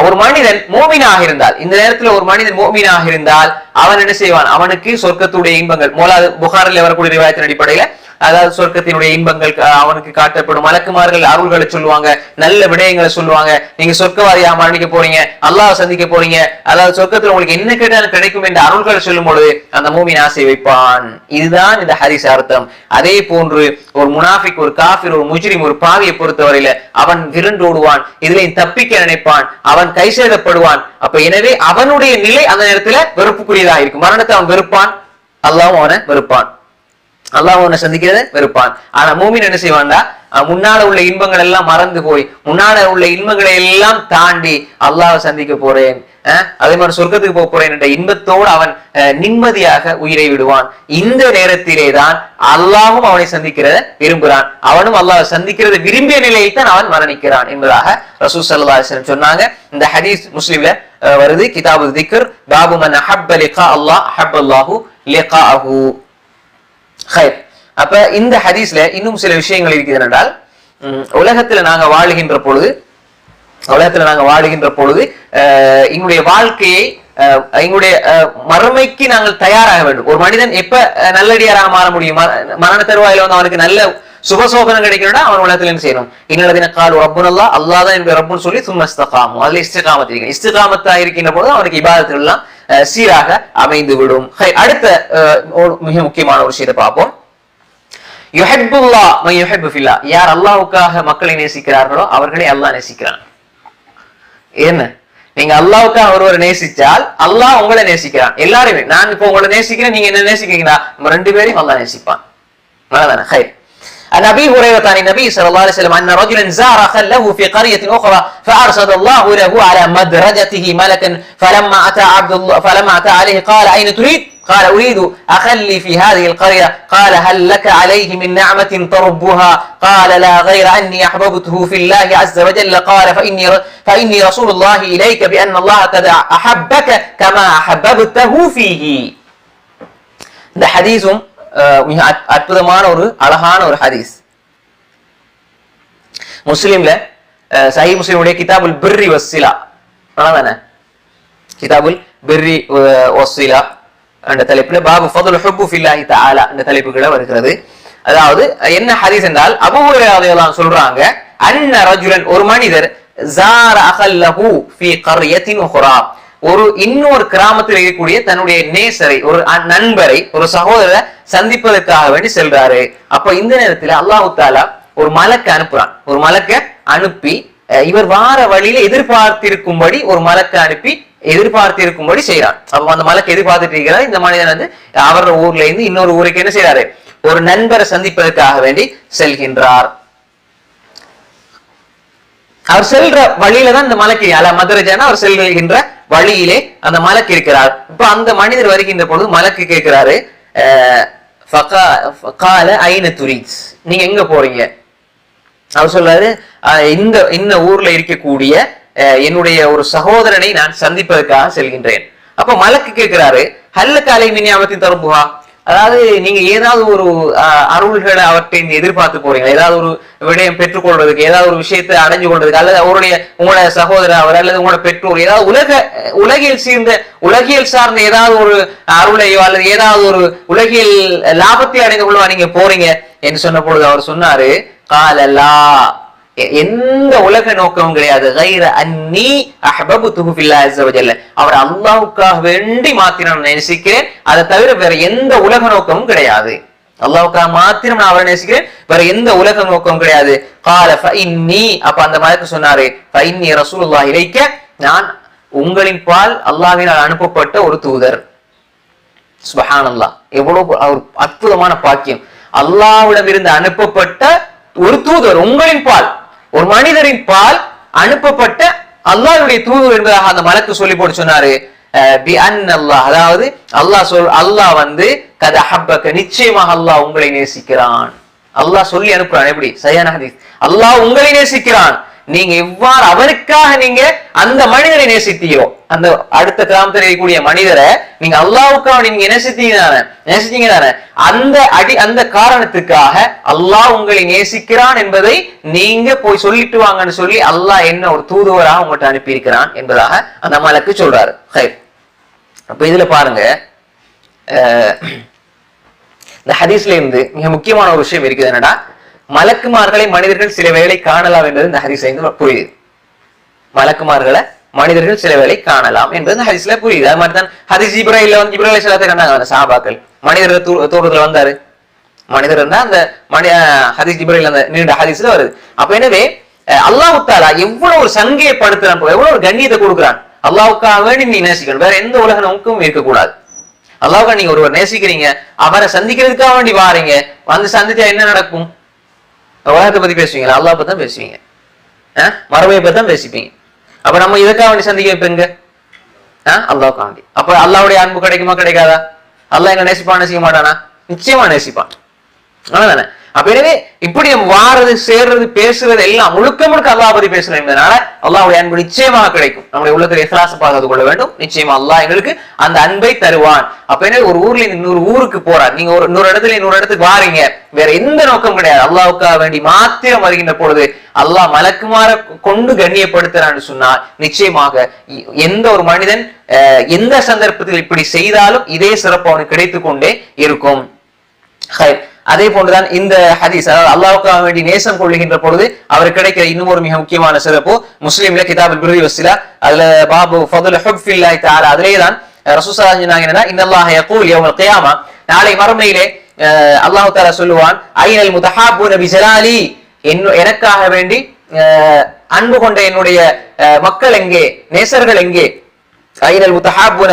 ஒரு மனிதன் மோமினாக இருந்தால், இந்த நேரத்துல ஒரு மனிதன் மோமினாக இருந்தால் அவன் என்ன செய்வான், அவனுக்கு சொர்க்கத்துடைய இன்பங்கள், மூலாவது புகாரில் வரக்கூடிய ரிவாயத்தின் அடிப்படையில, அதாவது சொர்க்கத்தினுடைய இன்பங்கள் அவனுக்கு காட்டப்படும். மலக்குமார்கள் அருள்களை சொல்லுவாங்க, நல்ல விடயங்களை சொல்லுவாங்க. நீங்க சொர்க்கவாதியா மரணிக்க போறீங்க, அல்லாஹ் சந்திக்க போறீங்க, அதாவது சொர்க்கத்துல உங்களுக்கு என்ன கேட்டாலும் கிடைக்கும் என்ற அருள்களை சொல்லும் பொழுது அந்த மூமின் ஆசை வைப்பான். இதுதான் இந்த ஹதீஸ் அர்த்தம். அதே போன்று ஒரு முனாஃபிக், ஒரு காஃபிர், ஒரு முஜ்ரிம், ஒரு பாவியை பொறுத்தவரையில அவன் விரண்டோடுவான், இதுல தப்பிக்க நினைப்பான், அவன் கை சேதப்படுவான். அப்ப எனவே அவனுடைய நிலை அந்த நேரத்துல வெறுப்புக்குரியதாக இருக்கும். மரணத்தை அவன் வெறுப்பான், அல்லாஹ்வும் அவனை வெறுப்பான், அல்லாஹ் அவனை சந்திக்கிறத வெறுப்பான். ஆனா மூமின் என்ன செய்வான்டா, முன்னால உள்ள இன்பங்கள் எல்லாம் மறந்து போய் முன்னால உள்ள இன்பங்களை எல்லாம் தாண்டி அல்லாஹ் சந்திக்க போறேன், அதே மாதிரி சொர்க்கத்துக்கு போக போறேன் என்ற இன்பத்தோடு அவன் நிம்மதியாக உயிரை விடுவான். இந்த நேரத்திலே தான் அல்லாஹும் அவனை சந்திக்கிறத விரும்புகிறான், அவனும் அல்லாஹ் சந்திக்கிறத விரும்பிய நிலையில் தான் அவன் மரணிக்கிறான் என்பதாக ரசூல் ஸல்லல்லாஹு அலைஹி வஸல்லம் சொன்னாங்க. இந்த ஹதீஸ் முஸ்லிம்ல வருது, கிதாபுல் திக்ர், பாபு மன் அஹப்ப லிகா அல்லாஹ் அஹப்பல்லாஹு லிகாஅஹு. அப்ப இந்த ஹதீஸ்ல இன்னும் சில விஷயங்கள் இருக்குது என்றால், உலகத்துல நாங்க வாழுகின்ற பொழுது எங்களுடைய வாழ்க்கையை, எங்களுடைய மறுமைக்கு நாங்கள் தயாராக வேண்டும். ஒரு மனிதன் எப்ப நல்லடியாராக மாற முடியும், மரண தருவாயில வந்து அவனுக்கு நல்ல சுபசோபனம் கிடைக்கணும்னா அவன் உலகத்துல என்ன செய்யணும், இன்னலதின கால் ரப்புனல்லாஹ், அல்லாஹ் தான் என்னுடைய ரப்புன்னு சொல்லி சும்ம இஸ்திகாமு, அதுல இஸ்திகாமத் இருக்கு. இஸ்திகாமத்தா இருக்கின்ற போது அவனுக்கு இபாதத்துகள் எல்லாம் சீராக அமைந்து விடும். அடுத்த மிக முக்கியமான ஒரு விஷயத்தை பார்ப்போம். யுஹிப்புல்லாஹ் மன் யுஹிப்பு ஃபில்லாஹ், யார் அல்லாஹ்வுக்காக மக்களை நேசிக்கிறார்களோ அவர்களை அல்லாஹ் நேசிக்கிறான். என்ன, நீங்க அல்லாஹ்வுக்காக ஒருவரை நேசிச்சால் அல்லாஹ் உங்களை நேசிக்கிறான். எல்லாருமே, நான் இப்ப உங்களை நேசிக்கிறேன், நீங்க என்ன நேசிக்கிறீங்களா, நம்ம ரெண்டு பேரையும் அல்லாஹ் நேசிப்பான். நல்லதானே? ஹைர். عن أبي هريرة عن النبي صلى الله عليه وسلم أن رجلا زار أخا له في قرية أخرى فأرسل الله له على مدرجته ملكا فلما أتى عليه قال أين تريد؟ قال أريد أخا لي في هذه القرية. قال هل لك عليه من نعمة تربها؟ قال لا غير أني أحببته في الله عز وجل. قال فإني رسول الله إليك بأن الله قد أحبك كما أحببته فيه. இந்த ஹதீஸும் மிக அற்புதமான ஒரு அழகான ஒரு ஹதீஸ். முஸ்லிம்ல சஹீஹ் முஸ்லிமுடைய கிதாபுல் பிர்ரி வஸ்ஸிலா, அதானே, கிதாபுல் பிர்ரி வஸ்ஸிலா என்ற தலைப்புல பாபு ஃபதுல் ஹுப்பு ஃபில்லாஹி தஆலா என்ற தலைப்புகளை வருகிறது. அதாவது என்ன ஹதீஸ் என்றால், அபூ ஹுரைரா ரலியல்லாஹு அன்ஹு சொல்றாங்க, அன்ன ரஜுலன், ஒரு மனிதர், ஜார அகல்லஹு ஃபீ கர்யத்தின் உக்ரா, ஒரு இன்னொரு கிராமத்தில் இருக்கக்கூடிய தன்னுடைய நேசரை, ஒரு நண்பரை, ஒரு சகோதரரை சந்திப்பதற்காக வேண்டி செல்றாரு. அப்ப இந்த நேரத்துல அல்லாஹு தஆலா ஒரு மலக்கை அனுப்புறான். ஒரு மலக்கை அனுப்பி இவர் வார வழியில எதிர்பார்த்திருக்கும்படி ஒரு மலக்கை அனுப்பி எதிர்பார்த்திருக்கும்படி செய்யறான். அப்ப அந்த மலக்கை எதிர்பார்த்துட்டு இருக்கிறார். இந்த மனிதன் வந்து அவரோட ஊர்ல இருந்து இன்னொரு ஊருக்கு என்ன செய்யறாரு, ஒரு நண்பரை சந்திப்பதற்காக வேண்டி செல்கின்றார். அவர் செல்ற வழியில தான் இந்த மலக்கு அல மதரஜான அவர் செல்கின்ற வழியிலே அந்த மலக்கு இருக்கிறார். இப்ப அந்த மனிதர் வருகின்ற பொழுது மலக்கு கேட்கிறாரு, ஃபகால ஐன துரீத், நீங்க எங்க போறீங்க? அவர் சொல்றாரு, இந்த இந்த ஊர்ல இருக்கக்கூடிய என்னுடைய ஒரு சகோதரனை நான் சந்திப்பதற்காக செல்கின்றேன். அப்ப மலக்கு கேட்கிறாரு, ஹல்ல காலை மினியாமத்தின் தரும்புவா, அதாவது நீங்க ஏதாவது ஒரு அருள்களை அவற்றை எதிர்பார்த்து போறீங்க, ஏதாவது ஒரு விடயம் பெற்றுக்கொள்வதற்கு, ஏதாவது ஒரு விஷயத்தை அடைஞ்சு கொள்வதற்கு, அல்லது அவருடைய உங்களோட சகோதரர் அவர் அல்லது உங்களோட பெற்றோர் ஏதாவது உலகியல் சார்ந்த ஏதாவது ஒரு அருளையோ அல்லது ஏதாவது ஒரு உலகியல் லாபத்தை அடைந்து கொள்வா நீங்க போறீங்க என்று சொன்ன பொழுது அவர் சொன்னாரு, காலல்லா, எந்த உலக நோக்கமும் கிடையாது. அவர் அல்லாஹ்வுக்காக வேண்டி மாத்திரம் நேசிக்கிறேன், அதை தவிர வேற எந்த உலக நோக்கமும் கிடையாது. அல்லாஹ்வுக்காக மாத்திரம் நான் அவரை நேசிக்கிறேன், வேற எந்த உலக நோக்கமும் கிடையாது. கால ஃபஇன்னி, அப்ப அந்த மலக்கு சொன்னாரு, ஃபஇன்னி ரசூலுல்லாஹி இலைக்க, நான் உங்களின் பால் அல்லாஹ்வினால் அனுப்பப்பட்ட ஒரு தூதர். சுப்ஹானல்லாஹ், எவ்வளவு ஒரு அற்புதமான பாக்கியம். அல்லாஹ்விடம் இருந்து அனுப்பப்பட்ட ஒரு தூதர், உங்களின் பால், ஒரு மனிதரின் பால் அனுப்பப்பட்ட அல்லாஹ்வுடைய தூதர் என்பதாக அந்த மலக்கு சொல்லி போட்டு சொன்னாரு. அதாவது அல்லாஹ் வந்து கத ஹப்பக, நிச்சயமாக அல்லாஹ் உங்களை நேசிக்கிறான். அல்லாஹ் சொல்லி அனுப்புறான். எப்படி? சரியான ஹதீஸ். அல்லாஹ் உங்களை நேசிக்கிறான். நீங்க எவ்வாறு அவருக்காக நீங்க அந்த மனிதரை நேசித்தீரோ, அந்த அடுத்த கிராமத்தில் இருக்கக்கூடிய மனிதரை நீங்க அல்லாஹ்வுக்காக நீங்க நேசிச்சீங்க தானே, அந்த காரணத்துக்காக அல்லாஹ் உங்களை நேசிக்கிறான் என்பதை நீங்க போய் சொல்லிட்டு வாங்கன்னு சொல்லி அல்லாஹ் என்ன ஒரு தூதுவராக உங்கள்கிட்ட அனுப்பி இருக்கிறான் என்பதாக அந்த மலக்கு சொல்றாரு. அப்ப இதுல பாருங்க, இந்த ஹதீஸ்ல இருந்து மிக முக்கியமான ஒரு விஷயம் இருக்குது. என்னடா, மலக்குமார்களை மனிதர்கள் சில வேளை காணலாம் என்பது இந்த ஹதீஸ்ல புரியுது. மலக்குமார்களை மனிதர்கள் சில வேளை காணலாம் என்பது ஹதீஸ்ல புரியுது. அது மாதிரி தான் ஹதீஸ் ஜிப்ராயில் வந்து ஜிப்ராயில் அலைஹிஸ்ஸலாத்தை கண்டாங்க சஹாபாக்கள். மனிதர்கள் தூரத்துல வந்தாரு, மனிதர் இருந்தா அந்த ஹதீஸ் ஜிப்ராயில் அந்த நீண்ட ஹதீஸ்ல வருது. அப்ப எனவே அல்லாஹ் தஆலா எவ்வளவு ஒரு சங்கைப்படுத்துறான், எவ்வளவு ஒரு கண்ணியத்தை கொடுக்குறான். அல்லாஹ்வுக்காக வேண்டி நீ நேசிக்கணும், வேற எந்த உலக நோக்கமும் இருக்கக்கூடாது. அல்லாஹ்வுக்காக நீங்க ஒருவர் நேசிக்கிறீங்க, அவரை சந்திக்கிறதுக்காக வேண்டி வாரீங்க, வந்து சந்திச்சா என்ன நடக்கும்? உலகத்தை பத்தி பேசுவீங்களா? அல்லாஹ் பத்தி தான் பேசுவீங்க, மறுமையை பத்தி தான் பேசிப்பீங்க. அப்ப நம்ம இதற்காக வேண்டி சந்திக்க வைப்பீங்க அல்லாஹ்வுக்காக வேண்டி. அப்ப அல்லாஹ்வுடைய அன்பு கிடைக்குமா கிடைக்காதா? அல்லாஹ் என்ன நேசிப்பான் நேசிக்க மாட்டானா? நிச்சயமா நேசிப்பான். அவ்வளவுதானே? அப்ப எனவே இப்படி நம்ம வாரது சேர்றது பேசுறது எல்லாம் முழுக்க முழுக்க அல்லாஹ் பத்தி பேசுறோம் என்பதனால அல்லாஹ்வுடைய அன்பு நிச்சயமாக கிடைக்கும். நம்முடைய உள்ளத்தில் இஹ்லாஸ் பாதுகாத்து கொள்ள வேண்டும். நிச்சயமா அல்லாஹ் எங்களுக்கு அந்த அன்பை தருவான். அப்ப என்ன, ஒரு ஊர்ல இன்னொரு ஊருக்கு போறார், நீங்க ஒரு இன்னொரு இடத்துக்கு வாரீங்க, வேற எந்த நோக்கம் கிடையாது, அல்லாஹ்வுக்காக வேண்டி மாத்திரம் வருகின்ற பொழுது அல்லாஹ் மலக்குமார கொண்டு கண்ணியப்படுத்துறான்னு சொன்னால் நிச்சயமாக எந்த ஒரு மனிதன் எந்த சந்தர்ப்பத்தில் இப்படி செய்தாலும் இதே சிறப்பு அவனுக்கு கிடைத்து கொண்டே இருக்கும். அதே போன்றுதான் இந்த ஹதீஸ், அதாவது அல்லாஹ்வுக்காக வேண்டி நேசம் கொள்ளுகின்ற பொழுது அவர் கிடைக்கிற இன்னும் ஒரு மிக முக்கியமான சிறப்பு. முஸ்லிம்ல கிதாபுல் பிர்ரி வஸ்ஸிலா, அதுல பாபு ஃபதுல் ஹுப்பில்லாஹி தஆலா, அதிலேதான் ரசூல் ஸல்லல்லாஹு அலைஹி வஸல்லம் சொன்னாங்க, இன்னல்லாஹ யகூல் யௌமல் கியாமா, நாளை மறுமையிலே அல்லாஹ் தஆலா சொல்லுவான், ஐனல் முதஹாபூன பிஜலாலி, எனக்காக வேண்டி அன்பு கொண்ட என்னுடைய மக்கள் எங்கே, நேசர்கள் எங்கே? ஐனல் முதஹாபூன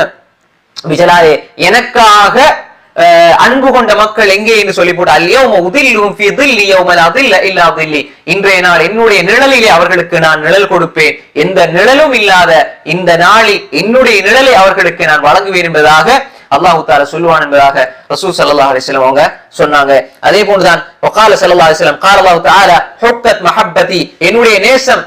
பிஜலாலி, எனக்காக அன்பு கொண்ட மக்கள் எங்கே என்று சொல்லி போட்டு, அல்யௌம உதில்லுஹும் ஃபீ தில்லி யௌம லா தில்ல இல்லா தில்லி, இன்றைய நாள் என்னுடைய நிழலிலே அவர்களுக்கு நான் நிழல் கொடுப்பேன், எந்த நிழலும் இல்லாத இந்த நாளில் என்னுடைய நிழலை அவர்களுக்கு நான் வழங்குவேன் என்பதாக அல்லாஹ் தஆலா சொல்லுவான் என்பதாக ரசூல் ஸல்லல்லாஹு அலைஹி வஸல்லம் அவங்க சொன்னாங்க. அதே போன்றுதான் வகால ஸல்லல்லாஹு அலைஹி வஸல்லம் கால அல்லாஹ் தஆலா ஹுக்கத் மஹப்பதி, என்னுடைய நேசம்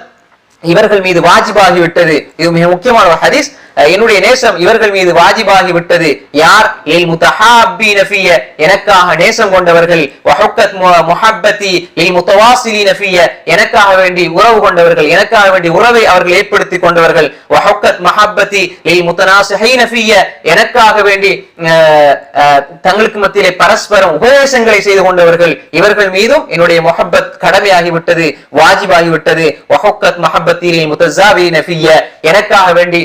இவர்கள் மீது வாஜிபாகி விட்டது. இது மிக முக்கியமான ஒரு ஹதீஸ். என்னுடைய நேசம் இவர்கள் மீது வாஜிபாகி விட்டது. யார்? லில் முத்தஹாப்பீன ஃபிய, எனக்காக நேசம் கொண்டவர்கள். வஹுக்கத் முஹப்பதி லில் முத்தவாசிலீன ஃபிய, எனக்காக வேண்டி உறவு கொண்டவர்கள், எனக்காக வேண்டி உறவை அவர்கள் ஏற்படுத்தி கொண்டவர்கள். வஹுக்கத் மஹப்பதி லில் முத்தனாசிஹீன ஃபிய, எனக்காக வேண்டி தங்களுக்கு மத்தியிலே பரஸ்பரம் உபதேசங்களை செய்து கொண்டவர்கள், இவர்கள் மீதும் என்னுடைய முஹப்பத் கடமையாகி விட்டது, வாஜிபாகி விட்டது. வஹுக்கத் மஹப்பதி லில் முத்தஸாவீன ஃபிய, எனக்காக வேண்டி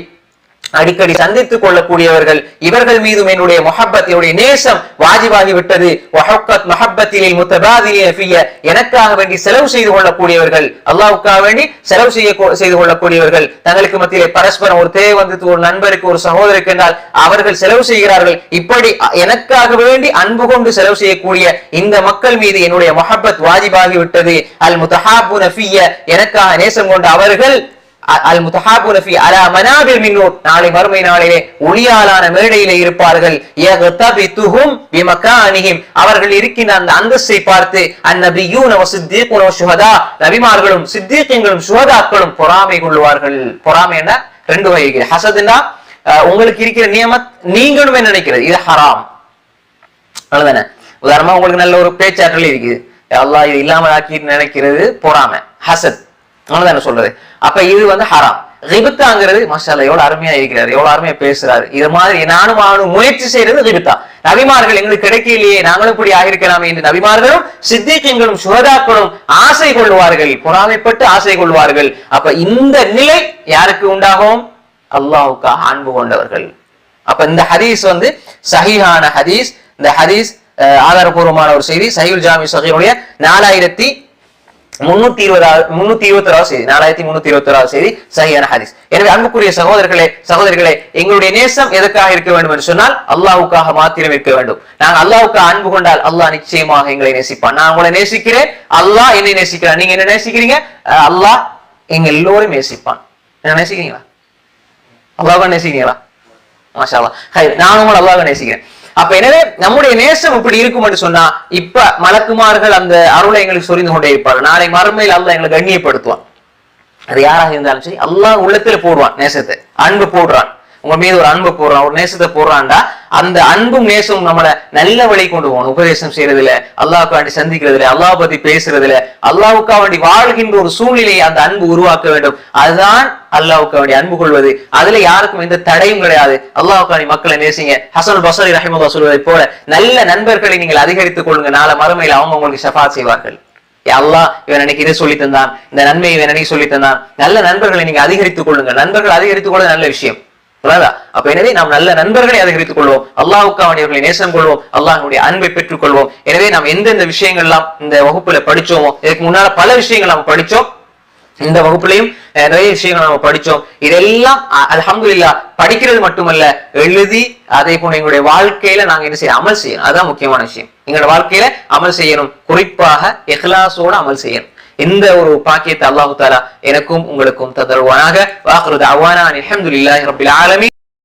அடிக்கடி சந்தித்துக் கொள்ளக்கூடியவர்கள், இவர்கள் மீதும் என்னுடைய முஹப்பத், என்னுடைய நேசம் வாஜிபாகி விட்டது. வஹுக்கத் மஹப்பத்திலே முத்தபாதிலீன ஃபிய, எனக்காக வேண்டி செலவு செய்து கொள்ளக்கூடியவர்கள், அல்லாஹ்வுக்காக வேண்டி செலவு செய்து கொள்ளக்கூடியவர்கள், தங்களுக்கு மத்தியிலே பரஸ்பரம் ஒரு தேவை வந்து ஒரு நண்பருக்கு ஒரு சகோதரருக்கு என்றால் அவர்கள் செலவு செய்கிறார்கள். இப்படி எனக்காக வேண்டி அன்பு கொண்டு செலவு செய்யக்கூடிய இந்த மக்கள் மீது என்னுடைய முஹப்பத் வாஜிபாகி விட்டது. அல் முத்தஹாபுன ஃபிய, எனக்காக நேசம் கொண்ட அவர்கள் அல் முத்தஹாபுன ஃபீ அலா மனாபிர் மின் நூர், நாளை மறுமை நாளிலே ஒளியாலான மேடையிலே இருப்பார்கள். யக்தபிதுஹும் பிமகானிஹிம், அவர்கள் இருக்கின்ற அந்த அந்தஸ்தை பார்த்து அந்நபியூன வஸித்தீகுன வஷுஹதா, நபிமார்களும் சித்தீகீன்களும் சுஹதாக்களும் பொறாமை கொள்வார்கள். பொறாமைன்னா ரெண்டு வகை இருக்குது. ஹசதுன்னா உங்களுக்கு இருக்கிற நியமத் நீங்களும் என்ன நினைக்கிறது, இது ஹராம், அவ்வளவுதானே. உதாரணமா உங்களுக்கு நல்ல ஒரு பேச்சாற்றல் இருக்குது, அல்லாஹ் இது இல்லாமல் ஆக்கி நினைக்கிறது பொறாமை, ஹசத், அவ்வளவுதானே சொல்றது. அப்ப இது வந்து ஹராம். கிபித்தாங்கிறது மாஷாஅல்லாஹ் எவ்வளவு அருமையா இருக்கிறாரு, எவ்வளவு அருமையா பேசுறாரு, இது மாதிரி நானும் முயற்சி செய்யறது கிபித்தா. நபிமார்கள் எங்களுக்கு கிடைக்கலையே, நாங்களும் இப்படி ஆகிருக்கலாம் என்று நபிமார்களும் சித்திகீன்களும் சுஹதாக்களும் ஆசை கொள்வார்கள், பொறாமைப்பட்டு ஆசை கொள்வார்கள். அப்ப இந்த நிலை யாருக்கு உண்டாகும், அல்லாஹ்வுக்காக அன்பு கொண்டவர்கள். அப்ப இந்த ஹதீஸ் வந்து சஹீஹான ஹதீஸ். இந்த ஹதீஸ் ஆதாரபூர்வமான ஒரு செய்தி. சஹீஹுல் ஜாமி ஸகீஹுடைய 4321 செய்தி, 4321 செய்தி சஹீஹான ஹதீஸ். எனவே அன்புக்குரிய சகோதரர்களே, எங்களுடைய நேசம் எதற்காக இருக்க வேண்டும் என்று சொன்னால் அல்லாஹ்வுக்காக மாத்திரம் இருக்க வேண்டும். நாங்கள் அல்லாஹ்வுக்காக அன்பு கொண்டால் அல்லாஹ் நிச்சயமாக எங்களை நேசிப்பான். நான் உங்களை நேசிக்கிறேன், அல்லாஹ் என்னை நேசிக்கிறான். நீங்க என்ன நேசிக்கிறீங்க, அல்லாஹ் எங்க எல்லோரும் நேசிப்பான். என்ன நேசிக்கிறீங்களா, அல்லாஹ்வை நேசிக்கிறீங்களா? மாஷா அல்லாஹ், நானும் உங்களை அல்லாஹ்வை நேசிக்கிறேன். அப்ப எனவே நம்முடைய நேசம் இப்படி இருக்கும் என்று சொன்னா, இப்ப மலக்குமார்கள் அந்த அருளை எங்களுக்கு சொரிந்து கொண்டே இருப்பார்கள். நாளை மறுமையில் அல்லாஹ் எங்களை கண்ணியப்படுத்துவான். அது யாராக இருந்தாலும் சரி, அல்லாஹ் உள்ளத்துல போடுவான் நேசத்தை, அன்பு போடுறான், உங்க மீது ஒரு அன்பு போடுறான், ஒரு நேசத்தை போடுறான்டா, அந்த அன்பும் நேசமும் நம்மள நல்ல வழி கொண்டு போகணும். உபதேசம் செய்யறதுல, அல்லாஹ்வுக்காண்டி சந்திக்கிறதுல, அல்லாஹ் பத்தி பேசுறதுல, அல்லாஹ்வுக்காக வேண்டி வாழ்கின்ற ஒரு சூழ்நிலையை அந்த அன்பு உருவாக்க வேண்டும். அதுதான் அல்லாஹ்வுக்காக வேண்டி அன்பு கொள்வது. அதுல யாருக்கும் எந்த தடையும் கிடையாது. அல்லாஹ்வுக்காண்டி மக்களை நேசிங்க. ஹசன் பஸ்ரி ரஹிமஹுல்லாஹ் சொல்வதை போல நல்ல நண்பர்களை நீங்கள் அதிகரித்துக் கொள்ளுங்க. நாளை மறுமையில் அவங்க உங்களுக்கு ஷஃபாத் செய்வார்கள். அல்லாஹ் இவன் எனக்கு இதை சொல்லி தந்தான், இந்த நன்மையை இவன் எனக்கு சொல்லி தந்தான். நல்ல நண்பர்களை நீங்க அதிகரித்துக் கொள்ளுங்க. நண்பர்கள் அதிகரித்துக் கொள்ள நல்ல விஷயம். அப்ப எனவே நாம் நல்ல நண்பர்களை அதிகரித்துக் கொள்வோம், அல்லாஹ்வுக்காக நேசம் கொள்வோம், அல்லாஹ்வுடைய அன்பை பெற்றுக் கொள்வோம். எனவே நாம் எந்தெந்த விஷயங்கள்லாம் இந்த வகுப்புல படிச்சோமோ, இதுக்கு முன்னால பல விஷயங்கள் நாம் படிச்சோம், இந்த வகுப்புலையும் நிறைய விஷயங்கள் நம்ம படிச்சோம். இதெல்லாம் அல்ஹம்துலில்லாஹ் படிக்கிறது மட்டுமல்ல, எழுதி அதே போல எங்களுடைய வாழ்க்கையில நாங்க என்ன செய்யணும், அமல் செய்யணும். அதுதான் முக்கியமான விஷயம். எங்களோட வாழ்க்கையில அமல் செய்யணும், குறிப்பாக இஹ்லாஸோட அமல் செய்யணும். இந்த ஒரு பாக்கியத்தை அல்லாஹ் தஆலா எனக்கும் உங்களுக்கும் தந்தருவானாக. வாஹிரு தஅவானா அல்ஹம்துலில்லாஹி ரப்பில் ஆலமீன்.